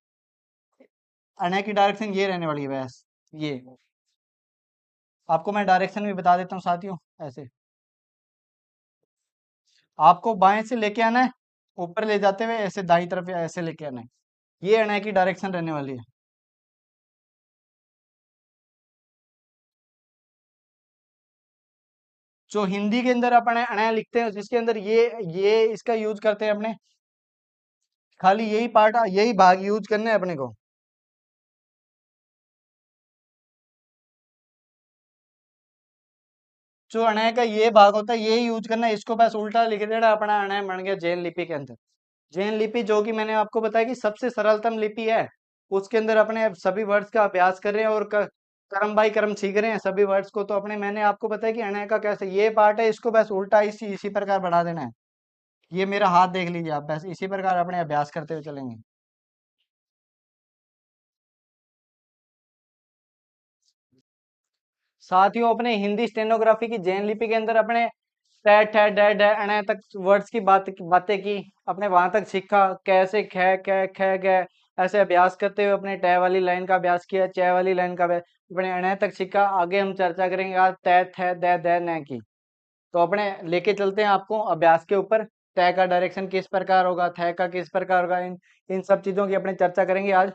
अणै की डायरेक्शन ये रहने वाली है, बस ये। आपको मैं डायरेक्शन भी बता देता हूँ साथियों, ऐसे आपको बाएं से लेके आना है, ऊपर ले जाते हुए ऐसे दाई तरफ या ऐसे लेके आना है। ये अणय की डायरेक्शन रहने वाली है। जो हिंदी के अंदर अपने अणय लिखते हैं जिसके अंदर ये इसका यूज करते हैं अपने, खाली यही पार्ट यही भाग यूज करना है अपने को। जो अणय का ये भाग होता है ये यूज करना है, इसको बस उल्टा लिख देना, अपना अणय बन गया जैन लिपि के अंदर। जैन लिपि जो कि मैंने आपको बताया कि सबसे सरलतम लिपि है, उसके अंदर अपने सभी वर्ड्स का अभ्यास कर रहे हैं और क्रम बाई क्रम सीख रहे हैं सभी वर्ड्स को। तो अपने मैंने आपको बताया कि अणय का कैसे ये पार्ट है, इसको बस उल्टा इसी प्रकार बढ़ा देना है। ये मेरा हाथ देख लीजिए आप, बस इसी प्रकार अपने अभ्यास करते हुए चलेंगे। साथियों अपने हिंदी स्टेनोग्राफी की जैन लिपि के अंदर अपने टैट है डैड है अणय तक वर्ड्स की बातें की, अपने वहां तक सीखा कैसे ख क ख ग ऐसे अभ्यास करते हुए अपने टै वाली लाइन का अभ्यास किया, च वाली लाइन का अपने अणय तक सीखा। आगे हम चर्चा करेंगे आज तै थ दै दै न की। तो अपने लेके चलते हैं आपको अभ्यास के ऊपर। तय का डायरेक्शन किस प्रकार होगा, थ का किस प्रकार होगा, इन इन सब चीजों की अपने चर्चा करेंगे आज।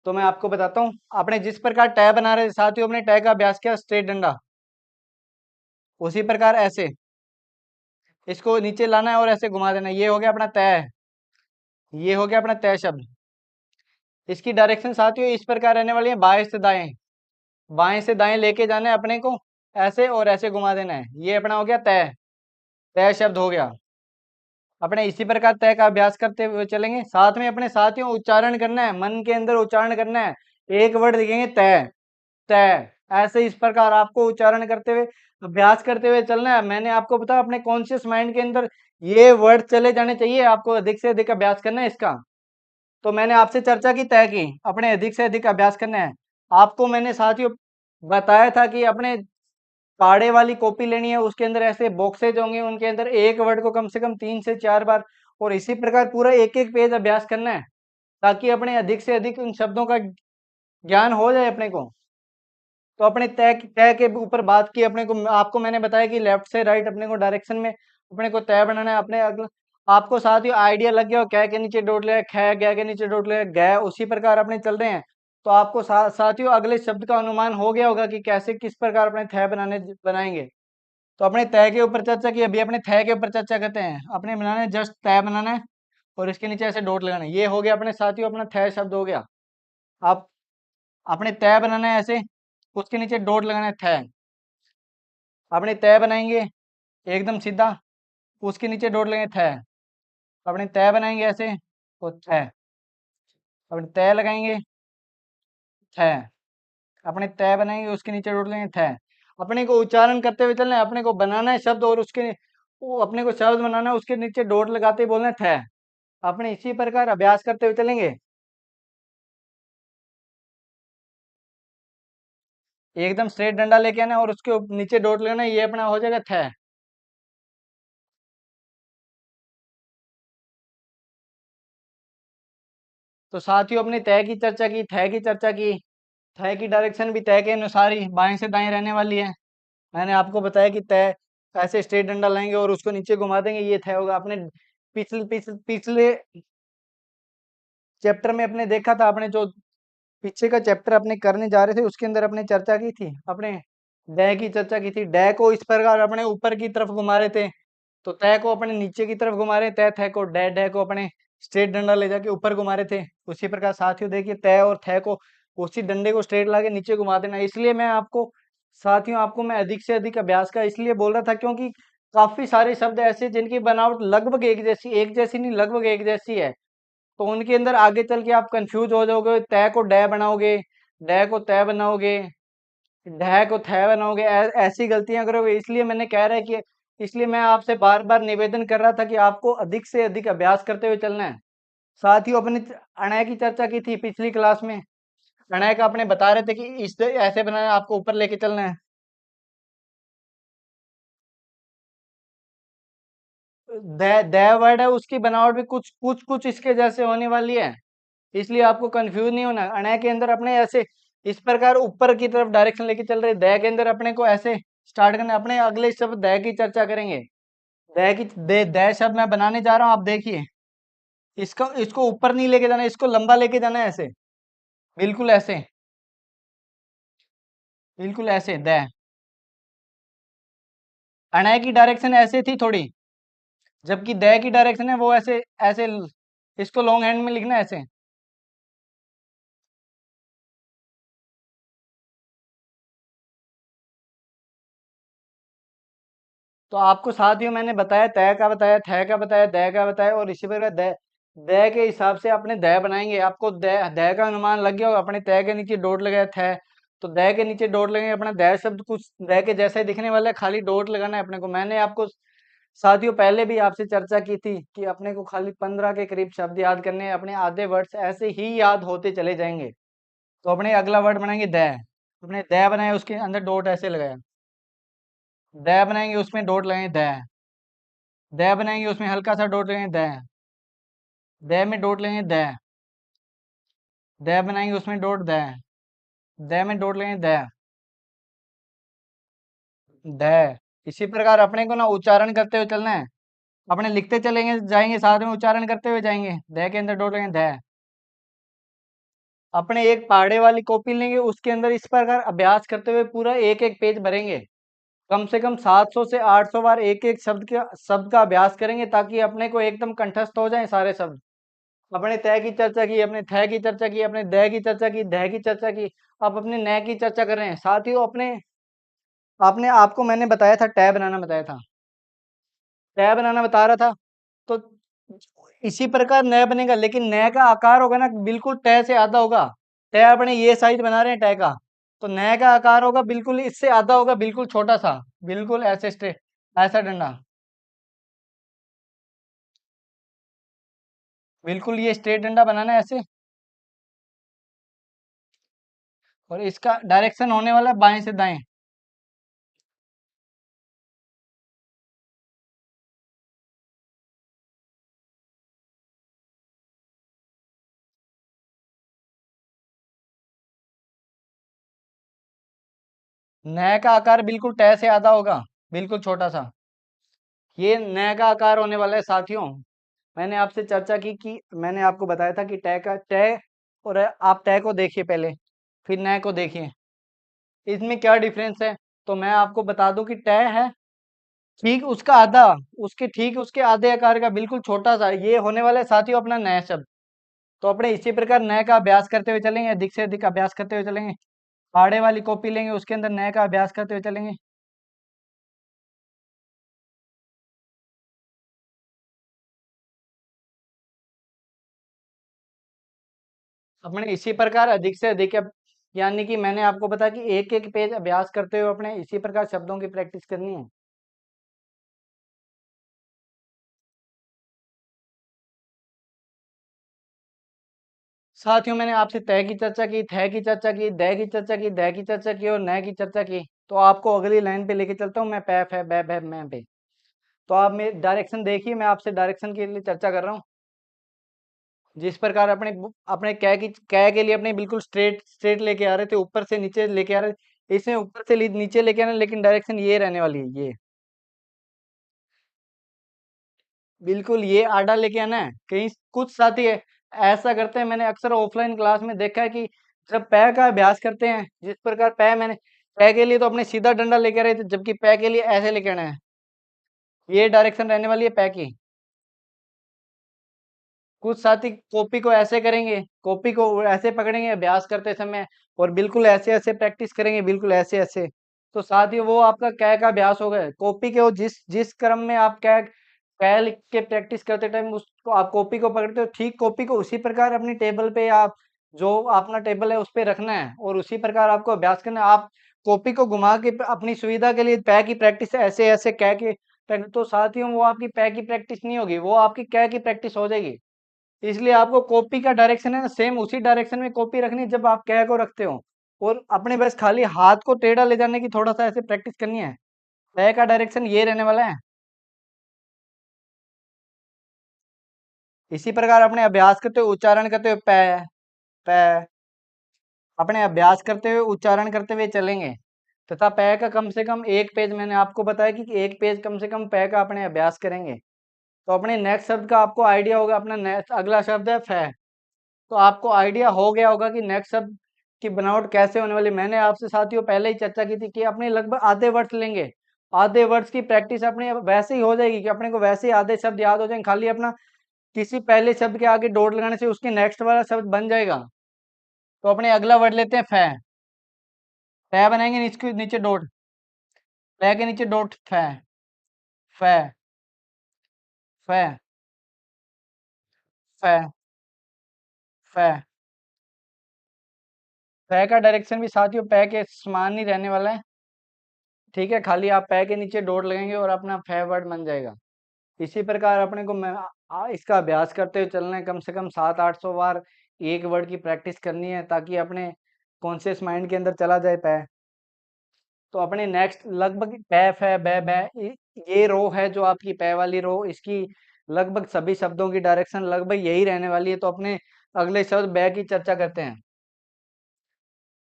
तो मैं आपको बताता हूँ, आपने जिस प्रकार टै बना रहे साथियों अपने टै का अभ्यास किया स्ट्रेट डंडा, उसी प्रकार ऐसे इसको नीचे लाना है और ऐसे घुमा देना है। ये हो गया अपना तय, ये हो गया अपना तय शब्द। इसकी डायरेक्शन साथियों इस प्रकार रहने वाली है, बाएं से दाएं, बाएं से दाएं लेके जाना है अपने को, ऐसे और ऐसे घुमा देना है। ये अपना हो गया तय, तय शब्द हो गया। अपने इसी प्रकार तय का अभ्यास करते हुए चलेंगे। साथ में अपने साथियों उच्चारण करना है, मन के अंदर उच्चारण करना है। एक वर्ड लिखेंगे तय, तय, ऐसे इस प्रकार आपको उच्चारण करते हुए अभ्यास करते हुए चलना है। मैंने आपको बताया अपने कॉन्शियस माइंड के अंदर ये वर्ड चले जाने चाहिए, आपको अधिक से अधिक अभ्यास करना है इसका। तो मैंने आपसे चर्चा की तय की, अपने अधिक से अधिक अभ्यास करना है। आपको मैंने साथियों बताया था कि अपने पाड़े वाली कॉपी लेनी है, उसके अंदर ऐसे बॉक्सेज होंगे, उनके अंदर एक वर्ड को कम से कम 3 से 4 बार और इसी प्रकार पूरा एक-एक पेज अभ्यास करना है, ताकि अपने अधिक से अधिक उन शब्दों का ज्ञान हो जाए अपने को। तो अपने तय के ऊपर बात की अपने को, आपको मैंने बताया कि लेफ्ट से राइट अपने को डायरेक्शन में अपने को तय बनाना है। अपने अगला आपको साथ ही आइडिया लग गया हो, कै के नीचे डॉट लगा, ख ग के नीचे डॉट लगा, गै उसी प्रकार अपने चल रहे हैं। तो आपको साथियों अगले शब्द का अनुमान हो गया होगा कि कैसे किस प्रकार अपने तय बनाएंगे। तो अपने तय के ऊपर चर्चा की, अभी अपने तय के ऊपर चर्चा करते हैं। अपने बनाना है जस्ट तय बनाना है और इसके नीचे ऐसे डॉट लगाना है। ये हो गया अपने साथियों अपना तय शब्द हो गया। आप अपने तय बनाना है ऐसे, उसके नीचे डॉट लगाना है तय। अपने तय बनाएंगे एकदम सीधा, उसके नीचे डॉट लगाएंगे तय। अपने तय बनाएंगे ऐसे तो तय, अपने तय लगाएंगे तय, अपने तय बनाएंगे उसके नीचे डॉट लगाएंगे तय। अपने को उच्चारण करते हुए चलना है, अपने को बनाना है शब्द और उसके वो अपने को शब्द बनाना है, उसके नीचे डॉट लगाते ही बोलना है तय। अपने इसी प्रकार अभ्यास करते हुए चलेंगे। एकदम स्ट्रेट डंडा लेके आना है और उसके नीचे डॉट लगाना है, ये अपना हो जाएगा तय। तो साथियों अपने तय की चर्चा की, तय की चर्चा की। तय की डायरेक्शन भी तय के अनुसार ही बाएं से दाएं रहने वाली है। मैंने आपको बताया कि तय ऐसे स्ट्रेट डंडा लाएंगे और उसको नीचे घुमा देंगे, ये तय होगा। आपने पिछले चैप्टर में अपने देखा था, अपने जो पीछे का चैप्टर अपने करने जा रहे थे उसके अंदर अपने चर्चा की थी, अपने डय की चर्चा की थी। डय को इस प्रकार अपने ऊपर की तरफ घुमा रहे थे, तो तय को अपने नीचे की तरफ घुमा रहे, तय को डय डय को अपने स्ट्रेट डंडा ले जाके ऊपर घुमा रहे थे। उसी प्रकार साथियों देखिए तय और थय को उसी डंडे को स्ट्रेट ला के नीचे घुमा देना। इसलिए मैं आपको साथियों आपको मैं अधिक से अधिक अभ्यास का इसलिए बोल रहा था, क्योंकि काफी सारे शब्द ऐसे जिनकी बनावट लगभग एक जैसी नहीं लगभग एक जैसी है। तो उनके अंदर आगे चल के आप कंफ्यूज हो जाओगे, तय को डय बनाओगे, डय को तय बनाओगे, ढह को थ बनाओगे, ऐसी गलतियां करोगे। इसलिए मैंने कह रहा है कि इसलिए मैं आपसे बार बार निवेदन कर रहा था कि आपको अधिक से अधिक अभ्यास करते हुए चलना है। साथ ही अपने अणय की चर्चा की थी पिछली क्लास में। अणय का अपने बता रहे थे कि इस ऐसे बनाना है, आपको ऊपर लेके चलना है। द वर्ड है उसकी बनावट भी कुछ कुछ कुछ इसके जैसे होने वाली है, इसलिए आपको कंफ्यूज नहीं होना। अणय के अंदर अपने ऐसे इस प्रकार ऊपर की तरफ डायरेक्शन लेके चल रहे, दय के अंदर अपने को ऐसे स्टार्ट करना है। अपने अगले शब्द दय की चर्चा करेंगे। दय शब्द मैं बनाने जा रहा हूँ, आप देखिए इसको इसको ऊपर नहीं लेके जाना, इसको लंबा लेके जाना है ऐसे, बिल्कुल ऐसे, बिल्कुल ऐसे द। अणय की डायरेक्शन ऐसे थी थोड़ी, जबकि द की डायरेक्शन है वो ऐसे ऐसे इसको लॉन्ग हैंड में लिखना है ऐसे। तो आपको साथियों मैंने बताया तय का बताया, थ का बताया, द का बताया, और इसी प्रकार द के हिसाब से अपने द बनाएंगे। आपको द का अनुमान लग गया होगा, अपने तय के नीचे डॉट लगाया थ, तो द के नीचे डॉट लगेंगे, अपना द शब्द कुछ द के जैसा ही दिखने वाला है, खाली डॉट लगाना है अपने को। मैंने आपको साथियों पहले भी आपसे चर्चा की थी कि अपने को खाली 15 के करीब शब्द याद करने हैं, अपने आधे वर्ड्स ऐसे ही याद होते चले जाएंगे। तो अपने अगला वर्ड बनाएंगे द, अपने द बनाए उसके अंदर डॉट ऐसे लगाया, द बनाएंगे उसमें डॉट लगाएंगे द बनाएंगे उसमें हल्का सा डॉट लगाएंगे द में डॉट लगाएंगे द बनाएंगे उसमें डॉट द में डॉट लगाएंगे द। इसी प्रकार अपने को ना उच्चारण करते हुए चलना है, अपने लिखते चलेंगे जाएंगे, साथ में उच्चारण करते हुए जाएंगे, द के अंदर डॉट लगाएंगे द। अपने एक पहाड़े वाली कॉपी लेंगे, उसके अंदर इस प्रकार अभ्यास करते हुए पूरा एक एक पेज भरेंगे, कम से कम 700 से 800 बार एक एक शब्द का अभ्यास करेंगे, ताकि अपने को एकदम कंठस्थ हो जाए सारे शब्द। अपने तय की चर्चा की, अपने थ की चर्चा की, अपने द की चर्चा की, ध की चर्चा की, अब अपने न की चर्चा कर रहे हैं। साथियों अपने आपने आपको मैंने बताया था टै बनाना बताया था, टै बनाना बता रहा था, तो इसी प्रकार न बनेगा, लेकिन न का आकार होगा ना बिल्कुल टै से आधा होगा। टै अपने ये साइज बना रहे हैं टै का, तो न का आकार होगा बिल्कुल इससे आधा होगा, बिल्कुल छोटा सा, बिल्कुल ऐसे स्ट्रेट, ऐसा डंडा, बिल्कुल ये स्ट्रेट डंडा बनाना है ऐसे। और इसका डायरेक्शन होने वाला है बाएं से दाएं। न का आकार बिल्कुल टै से आधा होगा, बिल्कुल छोटा सा, ये न का आकार होने वाला है साथियों। मैंने आपसे चर्चा की कि मैंने आपको बताया था कि टै का टै, और आप टै को देखिए पहले, फिर न को देखिए, इसमें क्या डिफरेंस है। तो मैं आपको बता दूं कि टै है ठीक उसका आधा, उसके ठीक उसके आधे आकार का बिल्कुल छोटा सा, ये होने वाला है साथियों अपना नया शब्द। तो अपने इसी प्रकार नए का अभ्यास करते हुए चलेंगे, अधिक से अधिक अभ्यास करते हुए चलेंगे, पहाड़े वाली कॉपी लेंगे उसके अंदर नए का अभ्यास करते हुए चलेंगे। अपने इसी प्रकार अधिक से अधिक यानी कि मैंने आपको बताया कि एक एक पेज अभ्यास करते हुए अपने इसी प्रकार शब्दों की प्रैक्टिस करनी है। साथियों मैंने आपसे तय की चर्चा की, थ की चर्चा की, द की चर्चा की, द की चर्चा की और न की चर्चा की। तो आपको अगली लाइन पे लेके चलता हूँ मैं, पै फै बै भै मैं पे। तो आप मेरे डायरेक्शन देखिए, मैं आपसे डायरेक्शन के लिए चर्चा कर रहा हूँ। जिस प्रकार अपने अपने कै के लिए अपने बिल्कुल स्ट्रेट स्ट्रेट लेके आ रहे थे, ऊपर से नीचे लेके आ रहे थे, इसमें ऊपर से नीचे लेके आना, लेकिन डायरेक्शन ये रहने वाली है, ये बिल्कुल ये आड़ा लेके आना है। कहीं कुछ साथी है ऐसा करते हैं, मैंने अक्सर ऑफलाइन क्लास में देखा है कि जब पै का अभ्यास करते हैं, जिस प्रकार पै मैंने पै के लिए तो अपने सीधा डंडा लेके आ रहे थे, जबकि पै के लिए ऐसे लेके आना है, ये डायरेक्शन रहने वाली है पै की। कुछ साथी कॉपी को ऐसे करेंगे, कॉपी को ऐसे पकड़ेंगे अभ्यास करते समय, और बिल्कुल ऐसे ऐसे प्रैक्टिस करेंगे, बिल्कुल ऐसे ऐसे। तो साथियों वो आपका कै का अभ्यास हो गया। कॉपी के वो जिस जिस क्रम में आप कै लिख के प्रैक्टिस करते टाइम उसको आप कॉपी को पकड़ते हो, ठीक कॉपी को उसी प्रकार अपनी टेबल पे आप जो अपना टेबल है उस पे रखना है, और उसी प्रकार आपको अभ्यास करना है। आप कॉपी को घुमा के अपनी सुविधा के लिए पै की प्रैक्टिस ऐसे ऐसे कै की तो साथियों वो आपकी पै की प्रैक्टिस नहीं होगी, वो आपकी कै की प्रैक्टिस हो जाएगी। इसलिए आपको कॉपी का डायरेक्शन है ना सेम उसी डायरेक्शन में कॉपी रखनी है जब आप कै को रखते हो, और अपने बस खाली हाथ को टेढ़ा ले जाने की थोड़ा सा ऐसे प्रैक्टिस करनी है। कै का डायरेक्शन ये रहने वाला है। इसी प्रकार अपने अभ्यास करते हुए उच्चारण करते हुए पै पै, अपने अभ्यास करते हुए उच्चारण करते हुए चलेंगे, तथा पै का कम से कम एक पेज, मैंने आपको बताया कि एक पेज कम से कम पै का अपने अभ्यास करेंगे। तो अपने नेक्स्ट शब्द का आपको आइडिया होगा, अपना नेक्स्ट अगला शब्द है फै। तो आपको आइडिया हो गया होगा कि नेक्स्ट शब्द की बनावट कैसे होने वाली। मैंने आपसे साथियों पहले ही चर्चा की थी कि अपने लगभग आधे वर्ड्स लेंगे, आधे वर्ड्स की प्रैक्टिस अपने वैसे ही हो जाएगी कि अपने को वैसे ही आधे शब्द याद हो जाएंगे, खाली अपना किसी पहले शब्द के आगे डॉट लगाने से उसके नेक्स्ट वाला शब्द बन जाएगा। तो अपने अगला वर्ड लेते हैं फै। फै बनाएंगे, इसके नीचे डॉट, फै के नीचे डॉट, फै, फै, फै, फै, फै। फै का डायरेक्शन भी साथियों पै के समान ही रहने वाला है। ठीक है, खाली आप पै के नीचे डॉट लगाएंगे और अपना फै वर्ड बन जाएगा। इसी प्रकार अपने को इसका अभ्यास करते हुए चलना है, कम से कम 700-800 बार एक वर्ड की प्रैक्टिस करनी है ताकि अपने कॉन्शियस माइंड के अंदर चला जाए पै। तो अपने नेक्स्ट लगभग पै फै बै बै, ये रो है जो आपकी पै वाली रो, इसकी लगभग सभी शब्दों की डायरेक्शन लगभग यही रहने वाली है। तो अपने अगले शब्द बै की चर्चा करते हैं।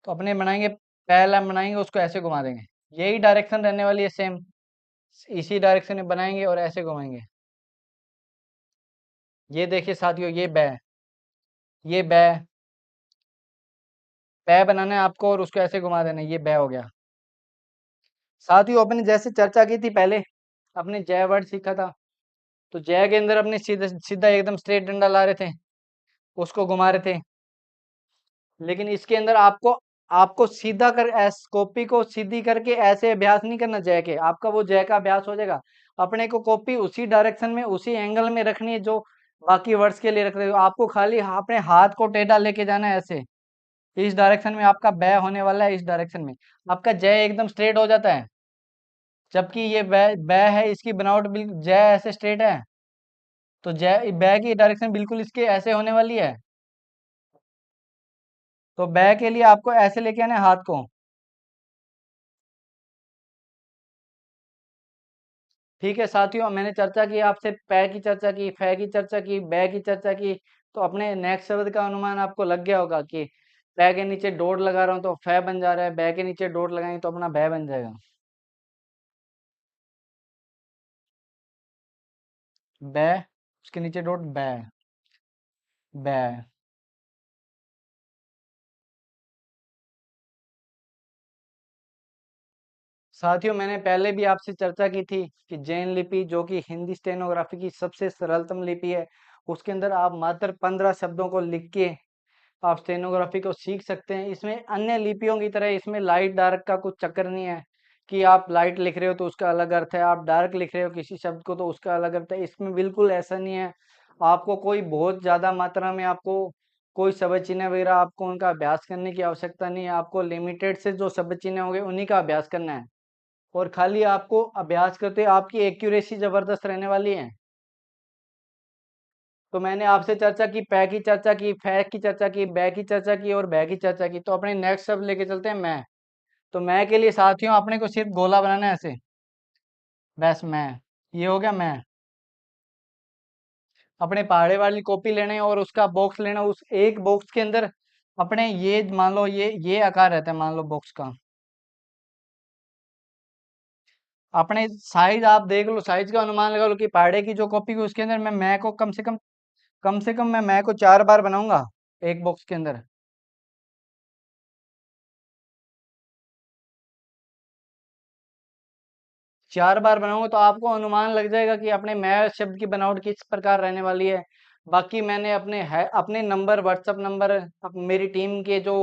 तो अपने बनाएंगे, पहला बनाएंगे उसको ऐसे घुमा देंगे, यही डायरेक्शन रहने वाली है सेम, इसी डायरेक्शन में बनाएंगे और ऐसे घुमाएंगे। ये देखिए साथियों, ये बै, ये बै, पै बनाना है आपको और उसको ऐसे घुमा देना है, ये बै हो गया। साथियों अपने जैसे चर्चा की थी पहले, अपने जय वर्ड सीखा था, तो जय के अंदर अपने सीधा सीधा एकदम स्ट्रेट डंडा ला रहे थे, उसको घुमा रहे थे। लेकिन इसके अंदर आपको आपको सीधा कर कॉपी को सीधी करके ऐसे अभ्यास नहीं करना जय के, आपका वो जय का अभ्यास हो जाएगा। अपने को कॉपी उसी डायरेक्शन में उसी एंगल में रखनी है जो बाकी वर्ड्स के लिए रख रहे हो। आपको खाली अपने हाथ को टेढ़ा लेके जाना है ऐसे, इस डायरेक्शन में आपका बै होने वाला है, इस डायरेक्शन में आपका जय एकदम स्ट्रेट हो जाता है। जबकि ये बै बै है, इसकी बनावट बिल्कुल जय ऐसे स्ट्रेट है, तो जय बै की डायरेक्शन बिल्कुल इसके ऐसे होने वाली है। तो बै के लिए आपको ऐसे लेके आना है हाथ को। ठीक है साथियों, मैंने चर्चा की आपसे पै की चर्चा की, फै की चर्चा की, बै की चर्चा की। तो अपने नेक्स्ट शब्द का अनुमान आपको लग गया होगा कि पै के नीचे डॉट लगा रहा हूँ तो फै बन जा रहा है, बै के नीचे डॉट लगाएंगे तो अपना बै बन जाएगा। बै, उसके नीचे डॉट, बै, बै। साथियों मैंने पहले भी आपसे चर्चा की थी कि जैन लिपि जो कि हिंदी स्टेनोग्राफी की सबसे सरलतम लिपि है, उसके अंदर आप मात्र 15 शब्दों को लिख के आप स्टेनोग्राफी को सीख सकते हैं। इसमें अन्य लिपियों की तरह इसमें लाइट डार्क का कुछ चक्कर नहीं है कि आप लाइट लिख रहे हो तो उसका अलग अर्थ है, आप डार्क लिख रहे हो किसी शब्द को तो उसका अलग अर्थ है। इसमें बिल्कुल ऐसा नहीं है। आपको कोई बहुत ज़्यादा मात्रा में आपको कोई शब्द चिन्ह वगैरह आपको उनका अभ्यास करने की आवश्यकता नहीं है। आपको लिमिटेड से जो शब्द चिन्ह होंगे उन्हीं का अभ्यास करना है और खाली आपको अभ्यास करते आपकी एक्यूरेसी ज़बरदस्त रहने वाली है। तो मैंने आपसे चर्चा की, पै की चर्चा की, फै की चर्चा की, बै की चर्चा की और बै की चर्चा की। तो अपने नेक्स्ट शब्द लेके चलते हैं मैं। तो मैं के लिए साथियों अपने को सिर्फ गोला बनाना है ऐसे, बस मैं, ये हो गया मैं। अपने पहाड़े वाली कॉपी लेने और उसका बॉक्स लेना, उस एक बॉक्स के अंदर अपने ये मान लो ये आकार रहता है मान लो बॉक्स का। अपने साइज आप देख लो, साइज का अनुमान लगा लो कि पहाड़े की जो कॉपी की उसके अंदर मैं को कम से कम मैं को 4 बार बनाऊंगा एक बॉक्स के अंदर। 4 बार बनाऊंगा तो आपको अनुमान लग जाएगा कि अपने मैं शब्द की बनावट किस प्रकार रहने वाली है। बाकी मैंने अपने नंबर, व्हाट्सएप नंबर, मेरी टीम के जो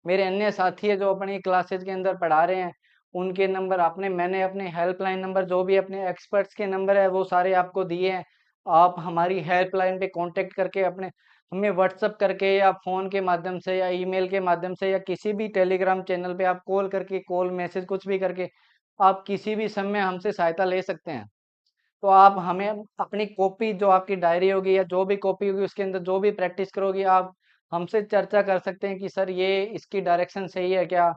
मेरे अन्य साथी है जो अपनी क्लासेज के अंदर पढ़ा रहे हैं उनके नंबर, मैंने अपने हेल्पलाइन नंबर जो भी अपने एक्सपर्ट्स के नंबर है वो सारे आपको दिए हैं। आप हमारी हेल्पलाइन पे कांटेक्ट करके अपने हमें व्हाट्सएप करके या फ़ोन के माध्यम से या ईमेल के माध्यम से या किसी भी टेलीग्राम चैनल पे आप कॉल करके, कॉल मैसेज कुछ भी करके आप किसी भी समय हमसे सहायता ले सकते हैं। तो आप हमें अपनी कॉपी, जो आपकी डायरी होगी या जो भी कॉपी होगी उसके अंदर जो भी प्रैक्टिस करोगी आप हमसे चर्चा कर सकते हैं कि सर ये इसकी डायरेक्शन सही है क्या।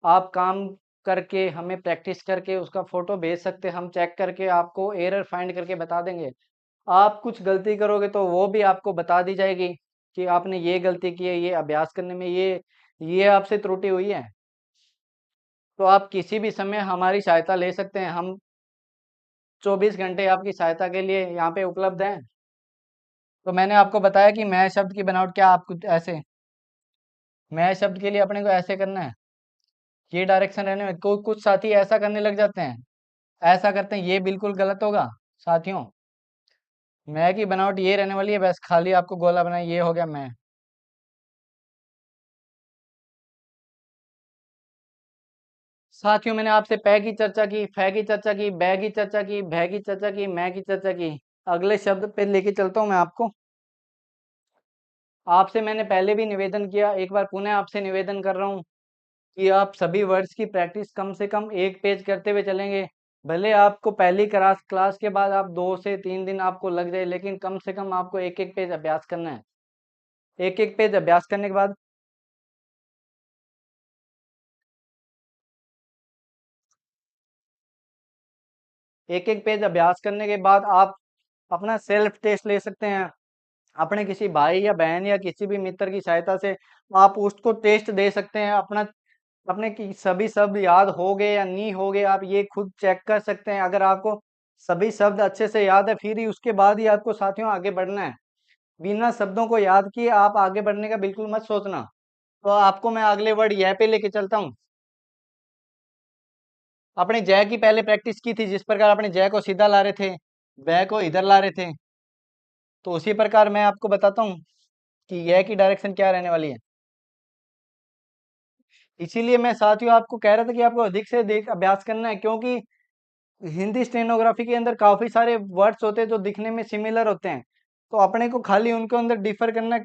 आप काम करके हमें प्रैक्टिस करके उसका फोटो भेज सकते हैं, हम चेक करके आपको एरर फाइंड करके बता देंगे। आप कुछ गलती करोगे तो वो भी आपको बता दी जाएगी कि आपने ये गलती की है, ये अभ्यास करने में ये आपसे त्रुटि हुई है। तो आप किसी भी समय हमारी सहायता ले सकते हैं। हम 24 घंटे आपकी सहायता के लिए यहाँ पे उपलब्ध हैं। तो मैंने आपको बताया कि मैं शब्द की बनावट क्या आपको ऐसे, मैं शब्द के लिए अपने को ऐसे करना है, ये डायरेक्शन रहने में कुछ साथी ऐसा करने लग जाते हैं, ऐसा करते हैं, ये बिल्कुल गलत होगा साथियों। मैं की बनावट ये रहने वाली है, बस खाली आपको गोला बनाए, ये हो गया मैं। साथियों मैंने आपसे पै की चर्चा की, फै की चर्चा की, बै की चर्चा की, भै की चर्चा की, मैं की चर्चा की। अगले शब्द पे लेके चलता हूं मैं आपको। आपसे मैंने पहले भी निवेदन किया, एक बार पुनः आपसे निवेदन कर रहा हूँ कि आप सभी वर्ड्स की प्रैक्टिस कम से कम एक पेज करते हुए चलेंगे। भले आपको पहली क्लास क्लास के बाद आप 2 से 3 दिन आपको लग जाए, लेकिन कम से कम आपको एक एक पेज अभ्यास करना है। एक एक पेज अभ्यास करने के बाद एक एक पेज अभ्यास करने के बाद आप अपना सेल्फ टेस्ट ले सकते हैं। अपने किसी भाई या बहन या किसी भी मित्र की सहायता से आप उसको टेस्ट दे सकते हैं। अपना अपने की सभी शब्द याद हो गए या नहीं हो गए, आप ये खुद चेक कर सकते हैं। अगर आपको सभी शब्द अच्छे से याद है, फिर ही उसके बाद ही आपको साथियों आगे बढ़ना है। बिना शब्दों को याद किए आप आगे बढ़ने का बिल्कुल मत सोचना। तो आपको मैं अगले वर्ड यह पे लेके चलता हूँ। अपने जय की पहले प्रैक्टिस की थी, जिस प्रकार अपने जय को सीधा ला रहे थे, वह को इधर ला रहे थे, तो उसी प्रकार मैं आपको बताता हूँ कि यह की डायरेक्शन क्या रहने वाली है। इसीलिए मैं साथियों आपको कह रहा था कि आपको अधिक से अधिक अभ्यास करना है, क्योंकि हिंदी स्टेनोग्राफी के अंदर काफी सारे वर्ड्स होते हैं जो दिखने में सिमिलर होते हैं। तो अपने को खाली उनके अंदर डिफर करना,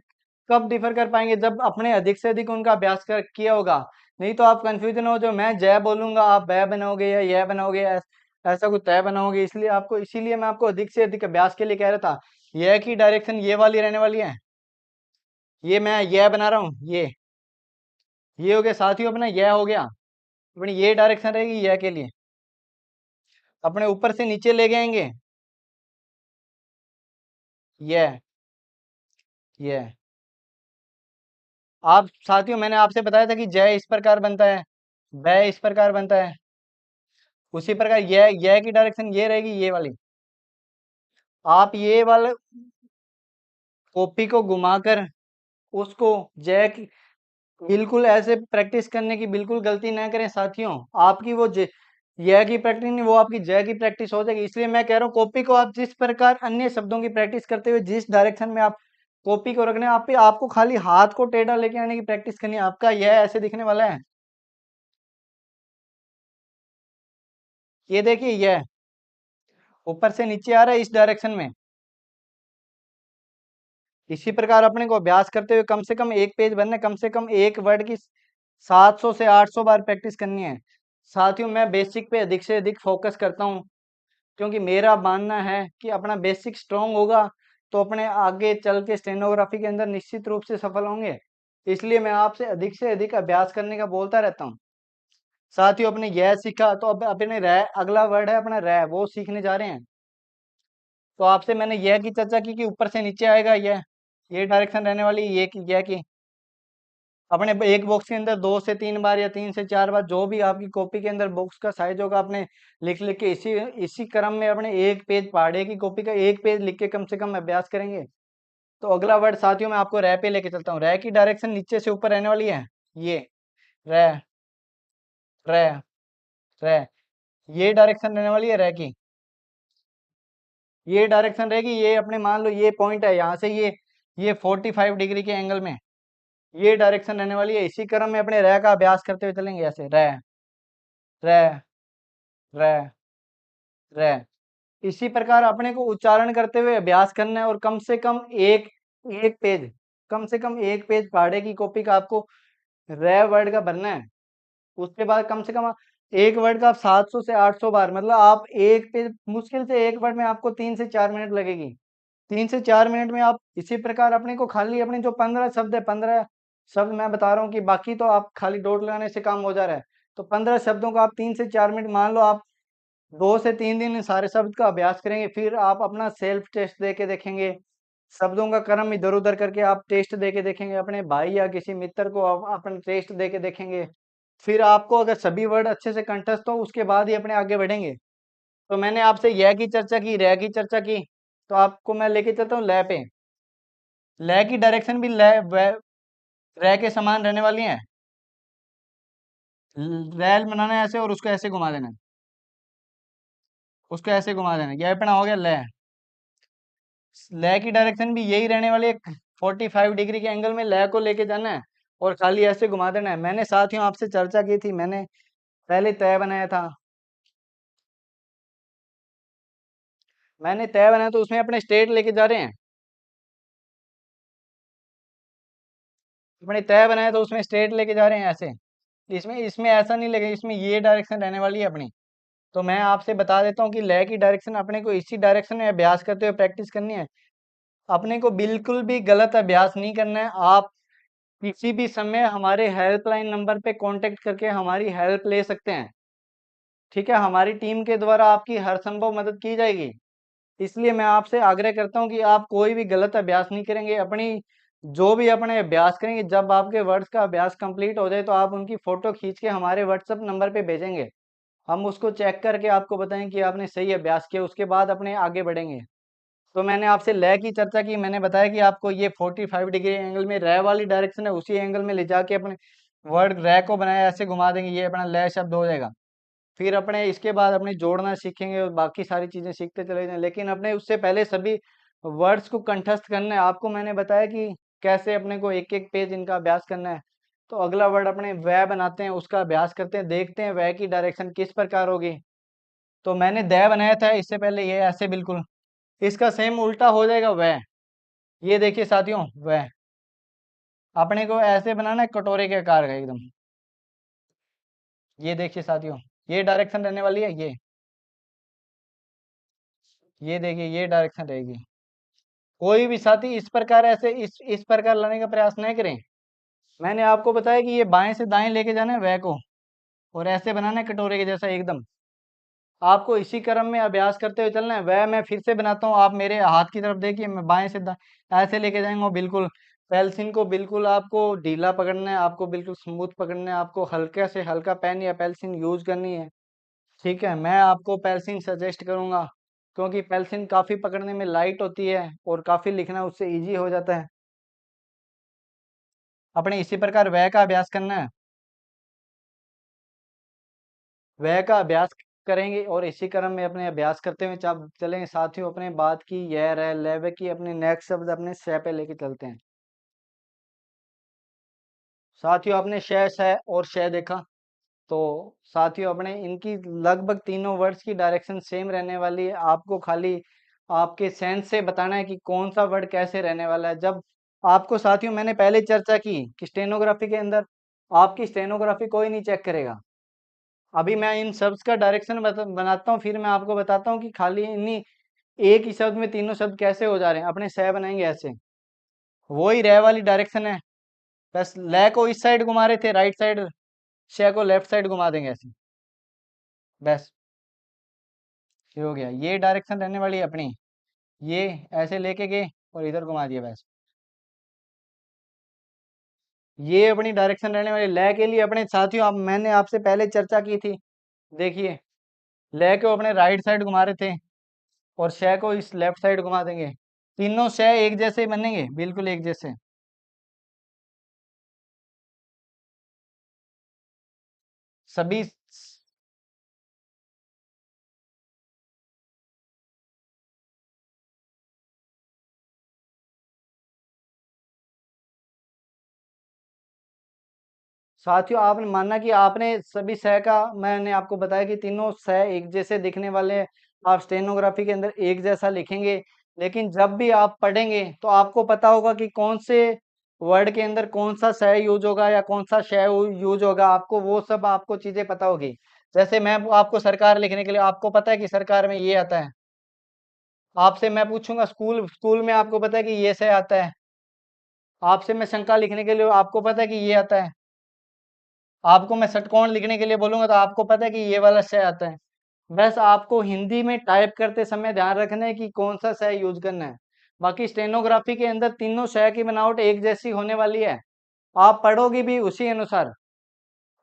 कब डिफर कर पाएंगे, जब अपने अधिक से अधिक उनका अभ्यास कर किया होगा। नहीं तो आप कंफ्यूजन हो, जो मैं जय बोलूंगा आप बै बनाओगे या यह बनाओगे, ऐसा कुछ तय बनाओगे। इसलिए आपको, इसीलिए मैं आपको अधिक से अधिक अभ्यास के लिए कह रहा था। यह की डायरेक्शन ये वाली रहने वाली है। ये मैं यह बना रहा हूँ, ये हो गया साथियों, अपना यह हो गया। अपनी ये डायरेक्शन रहेगी यह के लिए। अपने ऊपर से नीचे ले जाएंगे, यह यह। आप साथियों मैंने आपसे बताया था कि जय इस प्रकार बनता है, वह इस प्रकार बनता है। उसी प्रकार यह की डायरेक्शन ये रहेगी, ये वाली। आप ये वाला कॉपी को घुमाकर उसको जय की, बिल्कुल ऐसे प्रैक्टिस करने की बिल्कुल गलती ना करें साथियों। आपकी वो यह की प्रैक्टिस नहीं, वो आपकी जय की प्रैक्टिस हो जाएगी। इसलिए मैं कह रहा हूँ कॉपी को आप जिस प्रकार अन्य शब्दों की प्रैक्टिस करते हुए जिस डायरेक्शन में आप कॉपी को रखने, आप पे आपको खाली हाथ को टेढ़ा लेके आने की प्रैक्टिस करनी है। आपका यह ऐसे दिखने वाला है, ये देखिए यह ऊपर से नीचे आ रहा है इस डायरेक्शन में। इसी प्रकार अपने को अभ्यास करते हुए कम से कम एक पेज बनना है, कम से कम एक वर्ड की 700 से 800 बार प्रैक्टिस करनी है। साथियों मैं बेसिक पे अधिक से अधिक फोकस करता हूँ, क्योंकि मेरा मानना है कि अपना बेसिक स्ट्रांग होगा तो अपने आगे चल के स्टेनोग्राफी के अंदर निश्चित रूप से सफल होंगे। इसलिए मैं आपसे अधिक अभ्यास करने का बोलता रहता हूँ। साथियों अपने यह सीखा, तो अब अपने रह अगला वर्ड है अपना रह, वो सीखने जा रहे हैं। तो आपसे मैंने यह की चर्चा की कि ऊपर से नीचे आएगा यह, ये डायरेक्शन रहने वाली ये की यह की। अपने एक बॉक्स के अंदर 2 से 3 बार या 3 से 4 बार, जो भी आपकी कॉपी के अंदर बॉक्स का साइज होगा, आपने लिख लिख के इसी इसी क्रम में अपने एक पेज पहाड़े की कॉपी का एक पेज लिख के कम से कम अभ्यास करेंगे। तो अगला वर्ड साथियों मैं आपको रह पे लेके चलता हूँ। रह की डायरेक्शन नीचे से ऊपर रहने वाली है, ये रह रह रह, ये डायरेक्शन रहने वाली है रह की। ये डायरेक्शन रहेगी, ये अपने मान लो ये पॉइंट है, यहाँ से ये 45 डिग्री के एंगल में ये डायरेक्शन रहने वाली है। इसी क्रम में अपने रह का अभ्यास करते हुए चलेंगे, ऐसे रह रह रह रह। इसी प्रकार अपने को उच्चारण करते हुए अभ्यास करना है, और कम से कम एक एक पेज, कम से कम एक पेज पहाड़े की कॉपी का आपको रह वर्ड का बनना है। उसके बाद कम से कम एक वर्ड का आप 700 से 800 बार, मतलब आप एक पेज मुश्किल से एक वर्ड में आपको 3 से 4 मिनट लगेगी। 3 से 4 मिनट में आप इसी प्रकार अपने को खाली अपने जो 15 शब्द है, 15 शब्द मैं बता रहा हूँ कि बाकी तो आप खाली डॉट लगाने से काम हो जा रहा है। तो 15 शब्दों को आप 3 से 4 मिनट मान लो, आप 2 से 3 दिन इन सारे शब्द का अभ्यास करेंगे। फिर आप अपना सेल्फ टेस्ट दे के देखेंगे, शब्दों का क्रम इधर उधर करके आप टेस्ट दे के देखेंगे। अपने भाई या किसी मित्र को आप अपने टेस्ट दे के देखेंगे। फिर आपको अगर सभी वर्ड अच्छे से कंठस्थ हो, उसके बाद ही अपने आगे बढ़ेंगे। तो मैंने आपसे यह की चर्चा की, रह की चर्चा की, तो आपको मैं लेके चलता हूँ लय पे। लय की डायरेक्शन भी लय रह के समान रहने वाली है। रैल बनाना है ऐसे और उसको ऐसे घुमा देना है, उसको ऐसे घुमा देना है। यह अपना हो गया लय। लय की डायरेक्शन भी यही रहने वाली है, 45 डिग्री के एंगल में लय को लेके जाना है और खाली ऐसे घुमा देना है। मैंने साथियों आपसे चर्चा की थी, मैंने पहले तय बनाया था। मैंने तय बनाया तो उसमें अपने स्टेट लेके जा रहे हैं। अपने तय बनाया तो उसमें स्टेट लेके जा रहे हैं ऐसे। इसमें इसमें ऐसा नहीं लगेगा, इसमें ये डायरेक्शन रहने वाली है अपनी। तो मैं आपसे बता देता हूँ कि लय की डायरेक्शन अपने को इसी डायरेक्शन में अभ्यास करते हुए प्रैक्टिस करनी है। अपने को बिल्कुल भी गलत अभ्यास नहीं करना है। आप किसी भी समय हमारे हेल्पलाइन नंबर पे कांटेक्ट करके हमारी हेल्प ले सकते हैं। ठीक है, हमारी टीम के द्वारा आपकी हर संभव मदद की जाएगी। इसलिए मैं आपसे आग्रह करता हूँ कि आप कोई भी गलत अभ्यास नहीं करेंगे। अपनी जो भी अपने अभ्यास करेंगे, जब आपके वर्ड्स का अभ्यास कंप्लीट हो जाए तो आप उनकी फोटो खींच के हमारे व्हाट्सएप नंबर पे भेजेंगे। हम उसको चेक करके आपको बताएं कि आपने सही अभ्यास किया, उसके बाद अपने आगे बढ़ेंगे। तो मैंने आपसे लय की चर्चा की, मैंने बताया कि आपको ये 45 डिग्री एंगल में रय वाली डायरेक्शन है, उसी एंगल में ले जाके अपने वर्ड रय को बनाया, ऐसे घुमा देंगे, ये अपना लय शब्द हो जाएगा। फिर अपने इसके बाद अपने जोड़ना सीखेंगे और बाकी सारी चीजें सीखते चले जाएं। लेकिन अपने उससे पहले सभी वर्ड्स को कंठस्थ करना है। आपको मैंने बताया कि कैसे अपने को एक एक पेज इनका अभ्यास करना है। तो अगला वर्ड अपने वह बनाते हैं, उसका अभ्यास करते हैं, देखते हैं वह की डायरेक्शन किस प्रकार होगी। तो मैंने दय बनाया था इससे पहले, ये ऐसे बिल्कुल इसका सेम उल्टा हो जाएगा वह। ये देखिए साथियों, वह अपने को ऐसे बनाना है कटोरे के आकार का एकदम। ये देखिए साथियों, ये डायरेक्शन रहने वाली है। ये देखिए, ये डायरेक्शन रहेगी। कोई भी साथी इस प्रकार ऐसे इस प्रकार लाने का प्रयास नहीं करें। मैंने आपको बताया कि ये बाएं से दाएं लेके जाना है वह को, और ऐसे बनाना है कटोरे के जैसा एकदम। आपको इसी क्रम में अभ्यास करते हुए चलना है। वह मैं फिर से बनाता हूँ, आप मेरे हाथ की तरफ देखिए, मैं बाएं से ऐसे लेके जाएंगे, और बिल्कुल पेंसिल को बिल्कुल आपको ढीला पकड़ना है, आपको बिल्कुल स्मूथ पकड़ना है, आपको हल्के से हल्का पेन या पेंसिल यूज करनी है। ठीक है, मैं आपको पेंसिल सजेस्ट करूंगा, क्योंकि पेंसिल काफी पकड़ने में लाइट होती है और काफी लिखना उससे इजी हो जाता है। अपने इसी प्रकार वह का अभ्यास करना है। वह का अभ्यास करेंगे और इसी क्रम में अपने अभ्यास करते हुए चलेंगे साथियों। अपने बात की यह रह लेवे की अपने नेक्स्ट शब्द अपने शय पे लेके चलते हैं। साथियों आपने शय शय और शय देखा, तो साथियों अपने इनकी लगभग तीनों वर्ड्स की डायरेक्शन सेम रहने वाली है। आपको खाली आपके सेंस से बताना है कि कौन सा वर्ड कैसे रहने वाला है। जब आपको साथियों मैंने पहले चर्चा की कि स्टेनोग्राफी के अंदर आपकी स्टेनोग्राफी कोई नहीं चेक करेगा। अभी मैं इन शब्द का डायरेक्शन बनाता हूँ, फिर मैं आपको बताता हूँ कि खाली इन्हीं एक ही शब्द में तीनों शब्द कैसे हो जा रहे हैं। अपने सह बनाएंगे ऐसे, वो ही रह वाली डायरेक्शन है। बस लय को इस साइड घुमा रहे थे राइट साइड, शय को लेफ्ट साइड घुमा देंगे ऐसे। बस ये हो गया, ये डायरेक्शन रहने वाली है अपनी। ये ऐसे लेके गए और इधर घुमा दिया बस। ये अपनी डायरेक्शन रहने वाली लय के लिए। अपने साथियों आप मैंने आपसे पहले चर्चा की थी, देखिए लय को अपने राइट साइड घुमा रहे थे और शय को इस लेफ्ट साइड घुमा देंगे। तीनों शय एक जैसे बनेंगे, बिल्कुल एक जैसे। सभी साथियों आपने माना कि आपने सभी सह का, मैंने आपको बताया कि तीनों सह एक जैसे दिखने वाले हैं। आप स्टेनोग्राफी के अंदर एक जैसा लिखेंगे, लेकिन जब भी आप पढ़ेंगे तो आपको पता होगा कि कौन से वर्ड के अंदर कौन सा सह यूज होगा या कौन सा शय यूज होगा। आपको वो सब आपको चीजें पता होगी। जैसे मैं आपको सरकार लिखने के लिए आपको पता है कि सरकार में ये आता है। आपसे मैं पूछूंगा स्कूल, स्कूल में आपको पता है कि ये सह आता है। आपसे मैं शंका लिखने के लिए आपको पता है कि ये आता है। आपको मैं षटकोण लिखने के लिए बोलूंगा तो आपको पता है कि ये वाला श आता है। बस आपको हिंदी में टाइप करते समय ध्यान रखना है कि कौन सा श यूज करना है। बाकी स्टेनोग्राफी के अंदर तीनों श की बनावट एक जैसी होने वाली है। आप पढ़ोगे भी उसी अनुसार।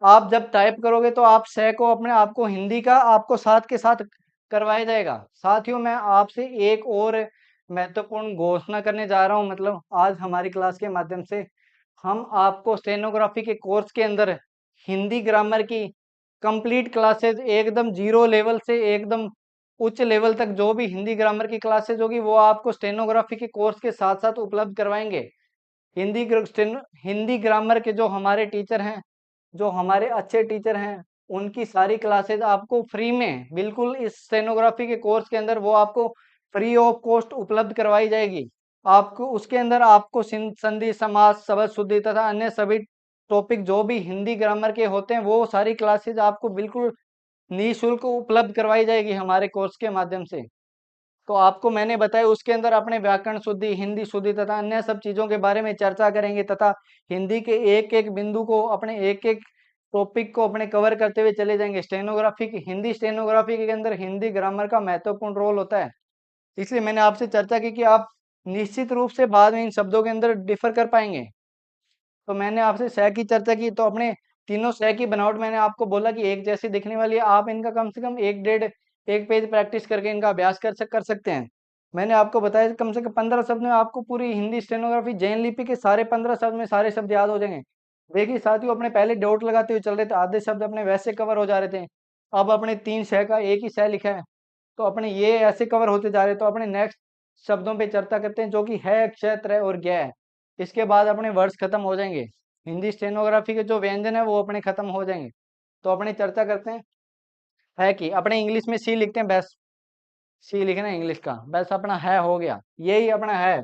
आप जब टाइप करोगे तो आप श को अपने आपको हिंदी का आपको साथ के साथ करवाया जाएगा। साथियों, मैं आपसे एक और महत्वपूर्ण घोषणा करने जा रहा हूँ, मतलब आज हमारी क्लास के माध्यम से हम आपको स्टेनोग्राफी के कोर्स के अंदर हिंदी ग्रामर की कंप्लीट क्लासेस एकदम जीरो लेवल से एकदम उच्च लेवल तक जो भी हिंदी ग्रामर की क्लासेस होगी वो आपको स्टेनोग्राफी के कोर्स के साथ साथ उपलब्ध करवाएंगे। हिंदी ग्रामर के जो हमारे टीचर हैं, जो हमारे अच्छे टीचर हैं, उनकी सारी क्लासेस आपको फ्री में बिल्कुल इस स्टेनोग्राफी के कोर्स के अंदर वो आपको फ्री ऑफ कॉस्ट उपलब्ध करवाई जाएगी। आपको उसके अंदर आपको संधि, समास, शब्द शुद्धि तथा अन्य सभी टॉपिक जो भी हिंदी ग्रामर के होते हैं वो सारी क्लासेस आपको बिल्कुल निःशुल्क उपलब्ध करवाई जाएगी हमारे कोर्स के माध्यम से। तो आपको मैंने बताया उसके अंदर अपने व्याकरण शुद्धि, हिंदी शुद्धि तथा अन्य सब चीज़ों के बारे में चर्चा करेंगे तथा हिंदी के एक-एक बिंदु को अपने एक-एक टॉपिक को अपने कवर करते हुए चले जाएंगे। हिंदी स्टेनोग्राफी के अंदर हिंदी ग्रामर का महत्वपूर्ण रोल होता है। इसलिए मैंने आपसे चर्चा की कि आप निश्चित रूप से बाद में इन शब्दों के अंदर डिफर कर पाएंगे। तो मैंने आपसे शय की चर्चा की, तो अपने तीनों शय की बनावट मैंने आपको बोला कि एक जैसी दिखने वाली है। आप इनका कम से कम एक पेज प्रैक्टिस करके इनका अभ्यास कर सकते हैं। मैंने आपको बताया कि कम से कम 15 शब्द में आपको पूरी हिंदी स्टेनोग्राफी जैन लिपि के सारे 15 शब्द में सारे शब्द याद हो जाएंगे। देखिए साथियों, अपने पहले डॉट लगाते हुए चल रहे थे, आधे शब्द अपने वैसे कवर हो जा रहे थे। अब अपने 3 शय का एक ही शय लिखा है, तो अपने ये ऐसे कवर होते जा रहे हैं। तो अपने नेक्स्ट शब्दों पे चर्चा करते हैं जो कि है, क्षय, त्रय और ज्ञ है। इसके बाद अपने वर्ड्स खत्म हो जाएंगे। हिंदी स्टेनोग्राफी के जो व्यंजन है वो अपने खत्म हो जाएंगे। तो अपने चर्चा करते हैं है कि अपने इंग्लिश में सी लिखते हैं, बस सी लिखना है इंग्लिश का, बस अपना है हो गया, यही अपना है।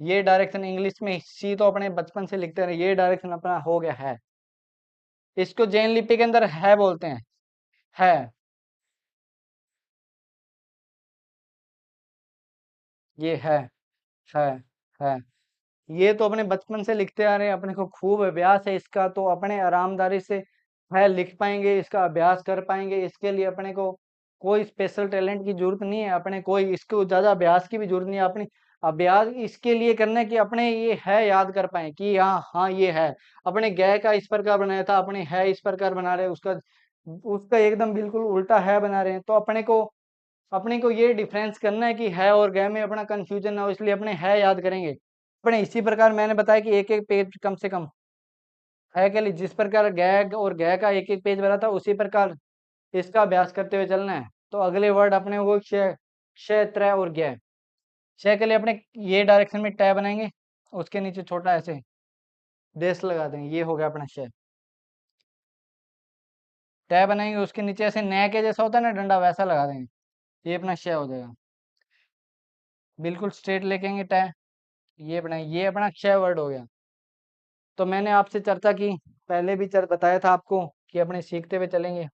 ये डायरेक्शन इंग्लिश में सी तो अपने बचपन से लिखते रहे, ये डायरेक्शन अपना हो गया है। इसको जैन लिपि के अंदर है बोलते हैं, है। ये है है। ये तो अपने बचपन से लिखते आ रहे हैं, अपने को खूब अभ्यास है इसका, तो अपने आरामदारी से है लिख पाएंगे, इसका अभ्यास कर पाएंगे। इसके लिए अपने को कोई स्पेशल टैलेंट की जरूरत नहीं है, अपने कोई इसको ज्यादा अभ्यास की भी जरूरत नहीं है। अपनी अभ्यास इसके लिए करना है कि अपने ये है याद कर पाए कि हाँ हाँ ये है। अपने गय का इस प्रकार बनाया था, अपने है इस प्रकार बना रहे हैं, उसका उसका एकदम बिल्कुल उल्टा है बना रहे हैं। तो अपने को ये डिफरेंस करना है कि है और गए में अपना कंफ्यूजन ना हो, इसलिए अपने है याद करेंगे। अपने इसी प्रकार मैंने बताया कि एक एक पेज कम से कम है के लिए, जिस प्रकार गैग और गै का एक एक पेज बना था उसी प्रकार इसका अभ्यास करते हुए चलना है। तो अगले वर्ड अपने वो क्षय, क्षय, त्रय और ज्ञ। क्षय के लिए अपने ये डायरेक्शन में टै बनाएंगे, उसके नीचे छोटा ऐसे देश लगा देंगे, ये हो गया अपना क्षय। टै बनाएंगे, उसके नीचे ऐसे नए के जैसा होता है ना डंडा, वैसा लगा देंगे, ये अपना क्षय हो जाएगा। बिल्कुल स्ट्रेट लेकेंगे टै, ये बनाए, ये अपना क्षय वर्ड हो गया। तो मैंने आपसे चर्चा की, पहले भी बताया था आपको कि अपने सीखते हुए चलेंगे।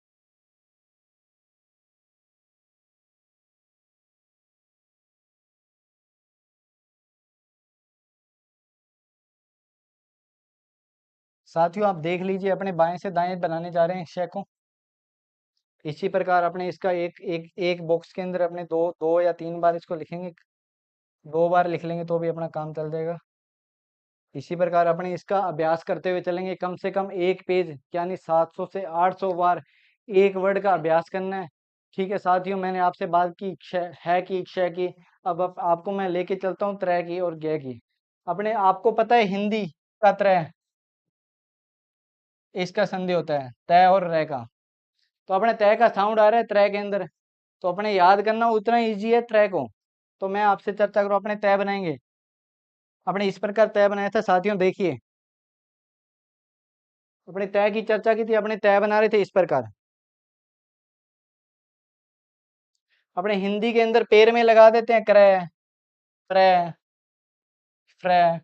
साथियों, आप देख लीजिए, अपने बाएं से दाएं बनाने जा रहे हैं क्षय को। इसी प्रकार अपने इसका एक एक एक बॉक्स के अंदर अपने दो दो या तीन बार इसको लिखेंगे। 2 बार लिख लेंगे तो भी अपना काम चल जाएगा। इसी प्रकार अपने इसका अभ्यास करते हुए चलेंगे, कम से कम एक पेज यानी 700 से 800 बार एक वर्ड का अभ्यास करना है। ठीक है साथियों, मैंने आपसे बात की है की, क्षय की। अब आपको मैं लेके चलता हूँ त्रय की और ज्ञ की। अपने आपको पता है हिंदी का त्रय, इसका संधि होता है तय और रय का। तो अपने तय का साउंड आ रहा है त्रय के अंदर, तो अपने याद करना उतना इजी है त्रय को। तो मैं आपसे चर्चा करूँ, अपने तय बनाएंगे। अपने इस प्रकार तय बनाया था साथियों, देखिए अपने तय की चर्चा की थी, अपने तय बना रहे थे इस प्रकार। अपने हिंदी के अंदर पैर में लगा देते हैं क्रय, त्रय, फ्रय।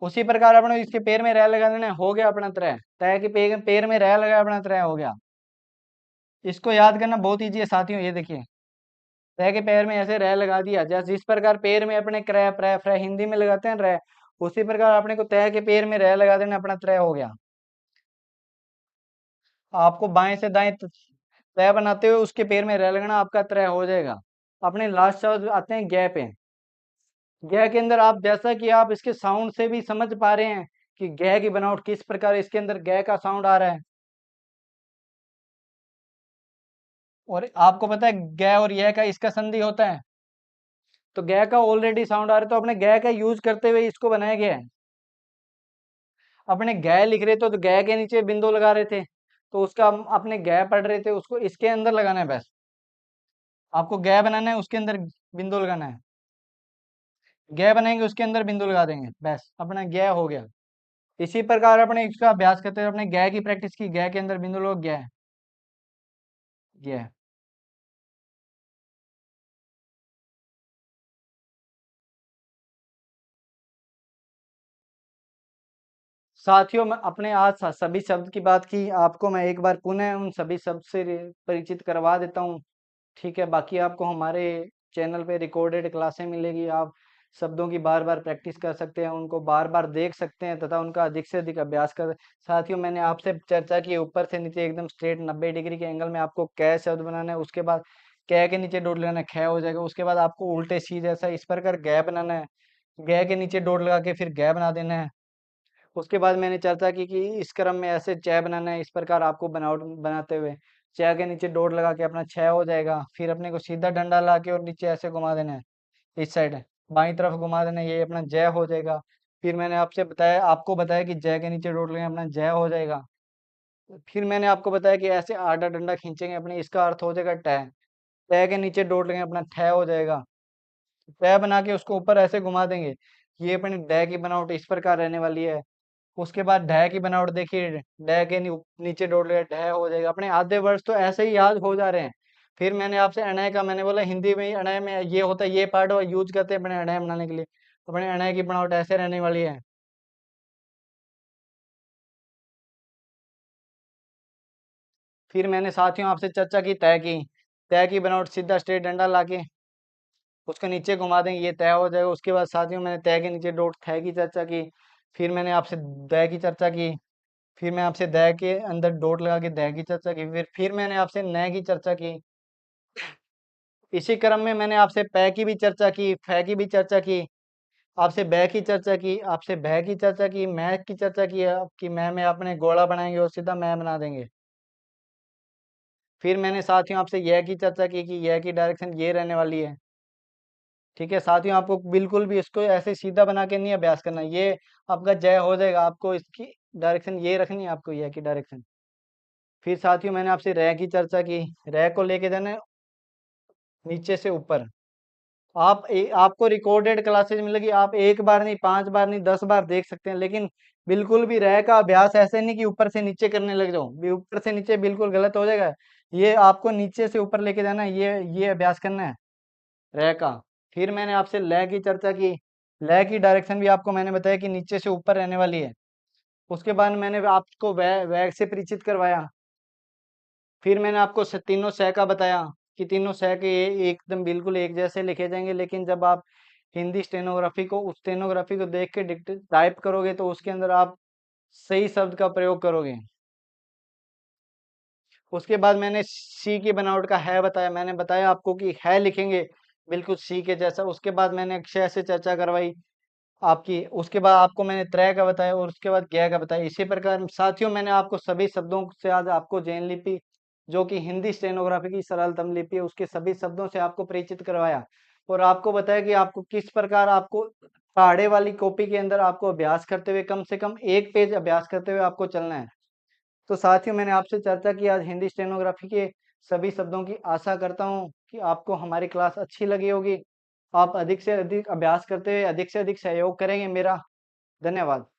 उसी प्रकार अपने इसके पैर में रह लगा देना, हो गया अपना त्रय। तय के पैर में रह लगा, अपना त्रय हो गया। इसको याद करना बहुत ईजी है साथियों, ये देखिए तय के पैर में ऐसे रह लगा दिया, जैसे जिस प्रकार पैर में अपने क्रय, प्रय, फ्रय हिंदी में लगाते हैं रह, उसी प्रकार अपने को तय के पैर में रह लगा देना, अपना त्रय हो गया। आपको बाएं से दाएं तय बनाते हुए उसके पैर में रह लगना, आपका त्रय हो जाएगा। अपने लास्ट शब्द आते हैं गै पे। गै के अंदर आप जैसा कि आप इसके साउंड से भी समझ पा रहे हैं कि गै की बनावट किस प्रकार, इसके अंदर गै का साउंड आ रहा है। और आपको पता है ग और य का इसका संधि होता है, तो ग का ऑलरेडी साउंड आ रहा है, तो अपने ग का यूज करते हुए इसको बनाया गया है। अपने ग लिख रहे थे तो ग के नीचे बिंदु लगा रहे थे, तो उसका हम अपने ग पढ़ रहे थे, उसको इसके अंदर लगाना है बस। आपको ग बनाना है, उसके अंदर बिंदु लगाना है। ग बनाएंगे, उसके अंदर बिंदु लगा देंगे, बस अपना ग हो गया। इसी प्रकार अपने इसका अभ्यास करते हुए अपने ग की प्रैक्टिस की, ग के अंदर बिंदु लोग ग ग। साथियों, मैं अपने आज सभी शब्द की बात की, आपको मैं एक बार पुनः उन सभी शब्द से परिचित करवा देता हूँ। ठीक है, बाकी आपको हमारे चैनल पे रिकॉर्डेड क्लासें मिलेगी, आप शब्दों की बार बार प्रैक्टिस कर सकते हैं, उनको बार बार देख सकते हैं तथा उनका अधिक से अधिक अभ्यास कर। साथियों, मैंने आपसे चर्चा की ऊपर से नीचे एकदम स्ट्रेट 90 डिग्री के एंगल में आपको कै शब्द बनाना है, उसके बाद कै के नीचे डॉट लगाना है, ख हो जाएगा। उसके बाद आपको उल्टे सी जैसा इस प्रकार गै बनाना है, गै के नीचे डॉट लगा के फिर गै बना देना है। उसके बाद मैंने चर्चा की कि इस क्रम में ऐसे चय बनाना है, इस प्रकार आपको बनावट बनाते हुए चय के नीचे डॉट लगा के अपना छह हो जाएगा। फिर अपने को सीधा डंडा ला के और नीचे ऐसे घुमा देना है, इस साइड बाईं तरफ घुमा देना है, ये अपना जय हो जाएगा। फिर मैंने आपसे बताया, आपको बताया कि जय के नीचे डॉट लगाए अपना जय हो जाएगा। फिर मैंने आपको बताया कि ऐसे आधा डंडा खींचेंगे अपने, इसका अर्थ हो जाएगा टय। टय के नीचे डॉट लगाए अपना ठय हो जाएगा। टय बना के उसको ऊपर ऐसे घुमा देंगे, ये अपनी डय की बनावट इस प्रकार रहने वाली है। उसके बाद ढह की बनावट देखिए, ढह के नीचे डॉट लगा ढह हो जाएगा। अपने आधे वर्ड्स तो ऐसे ही याद हो जा रहे हैं। फिर मैंने आपसे अणय का, मैंने बोला हिंदी में ही अणय में ये होता है, ये पार्ट यूज करते हैं अपने अणय बनाने के लिए। तो अपने अणय की बनावट ऐसे रहने वाली है। फिर मैंने साथियों आपसे चर्चा की तय की, तय की बनावट सीधा स्ट्रेट डंडा लाके उसके नीचे घुमा देंगे, ये तय हो जाएगा। उसके बाद साथियों मैंने तय के नीचे डॉट थ की चर्चा की। फिर मैंने आपसे दय की चर्चा की। फिर मैं आपसे दय के अंदर डॉट लगा के दय की चर्चा की। फिर मैंने आपसे नय की चर्चा की। इसी क्रम में मैंने आपसे पै की भी चर्चा की, फै की भी चर्चा की, आपसे बै की चर्चा की, आपसे भै की चर्चा की, मैं की चर्चा की है कि मैं में अपने गोला बनाएंगे और सीधा मैं बना देंगे। फिर मैंने साथियों आपसे यह की चर्चा की कि यह की डायरेक्शन ये रहने वाली है। ठीक है साथियों, आपको बिल्कुल भी इसको ऐसे सीधा बना के नहीं अभ्यास करना, ये आपका जय हो जाएगा। आपको इसकी डायरेक्शन ये रखनी है, आपको यह की डायरेक्शन। फिर साथियों मैंने आपसे रह की चर्चा की, रह को लेके जाना है नीचे से ऊपर। आपको रिकॉर्डेड क्लासेज मिलेगी, आप एक बार नहीं, 5 बार नहीं, 10 बार देख सकते हैं, लेकिन बिल्कुल भी रह का अभ्यास ऐसे नहीं कि ऊपर से नीचे करने लग जाओ, ऊपर से नीचे बिल्कुल गलत हो जाएगा। ये आपको नीचे से ऊपर लेके जाना है, ये अभ्यास करना है रह का। फिर मैंने आपसे लय की चर्चा की, लय की डायरेक्शन भी आपको मैंने बताया कि नीचे से ऊपर रहने वाली है। उसके बाद मैंने आपको वै से परिचित करवाया। फिर मैंने आपको तीनों सह का बताया कि तीनों सह के एकदम बिल्कुल एक जैसे लिखे जाएंगे, लेकिन जब आप हिंदी स्टेनोग्राफी को, उस स्टेनोग्राफी को देख के टाइप करोगे तो उसके अंदर आप सही शब्द का प्रयोग करोगे। उसके बाद मैंने सी की बनावट का है बताया, मैंने बताया आपको कि है लिखेंगे बिल्कुल सी के जैसा। उसके बाद मैंने क्षय से चर्चा करवाई आपकी। उसके बाद आपको मैंने त्रय का बताया और उसके बाद ज्ञ का बताया। इसी प्रकार साथियों मैंने आपको सभी शब्दों से, आज आपको जैन लिपि जो कि हिंदी स्टेनोग्राफी की सरलतम लिपि है, उसके सभी शब्दों से आपको परिचित करवाया और आपको बताया कि आपको किस प्रकार, आपको पहाड़े वाली कॉपी के अंदर आपको अभ्यास करते हुए कम से कम एक पेज अभ्यास करते हुए आपको चलना है। तो साथियों मैंने आपसे चर्चा की आज हिंदी स्टेनोग्राफी के सभी शब्दों की। आशा करता हूँ कि आपको हमारी क्लास अच्छी लगी होगी। आप अधिक से अधिक अभ्यास करते हुए अधिक से अधिक सहयोग करेंगे मेरा। धन्यवाद।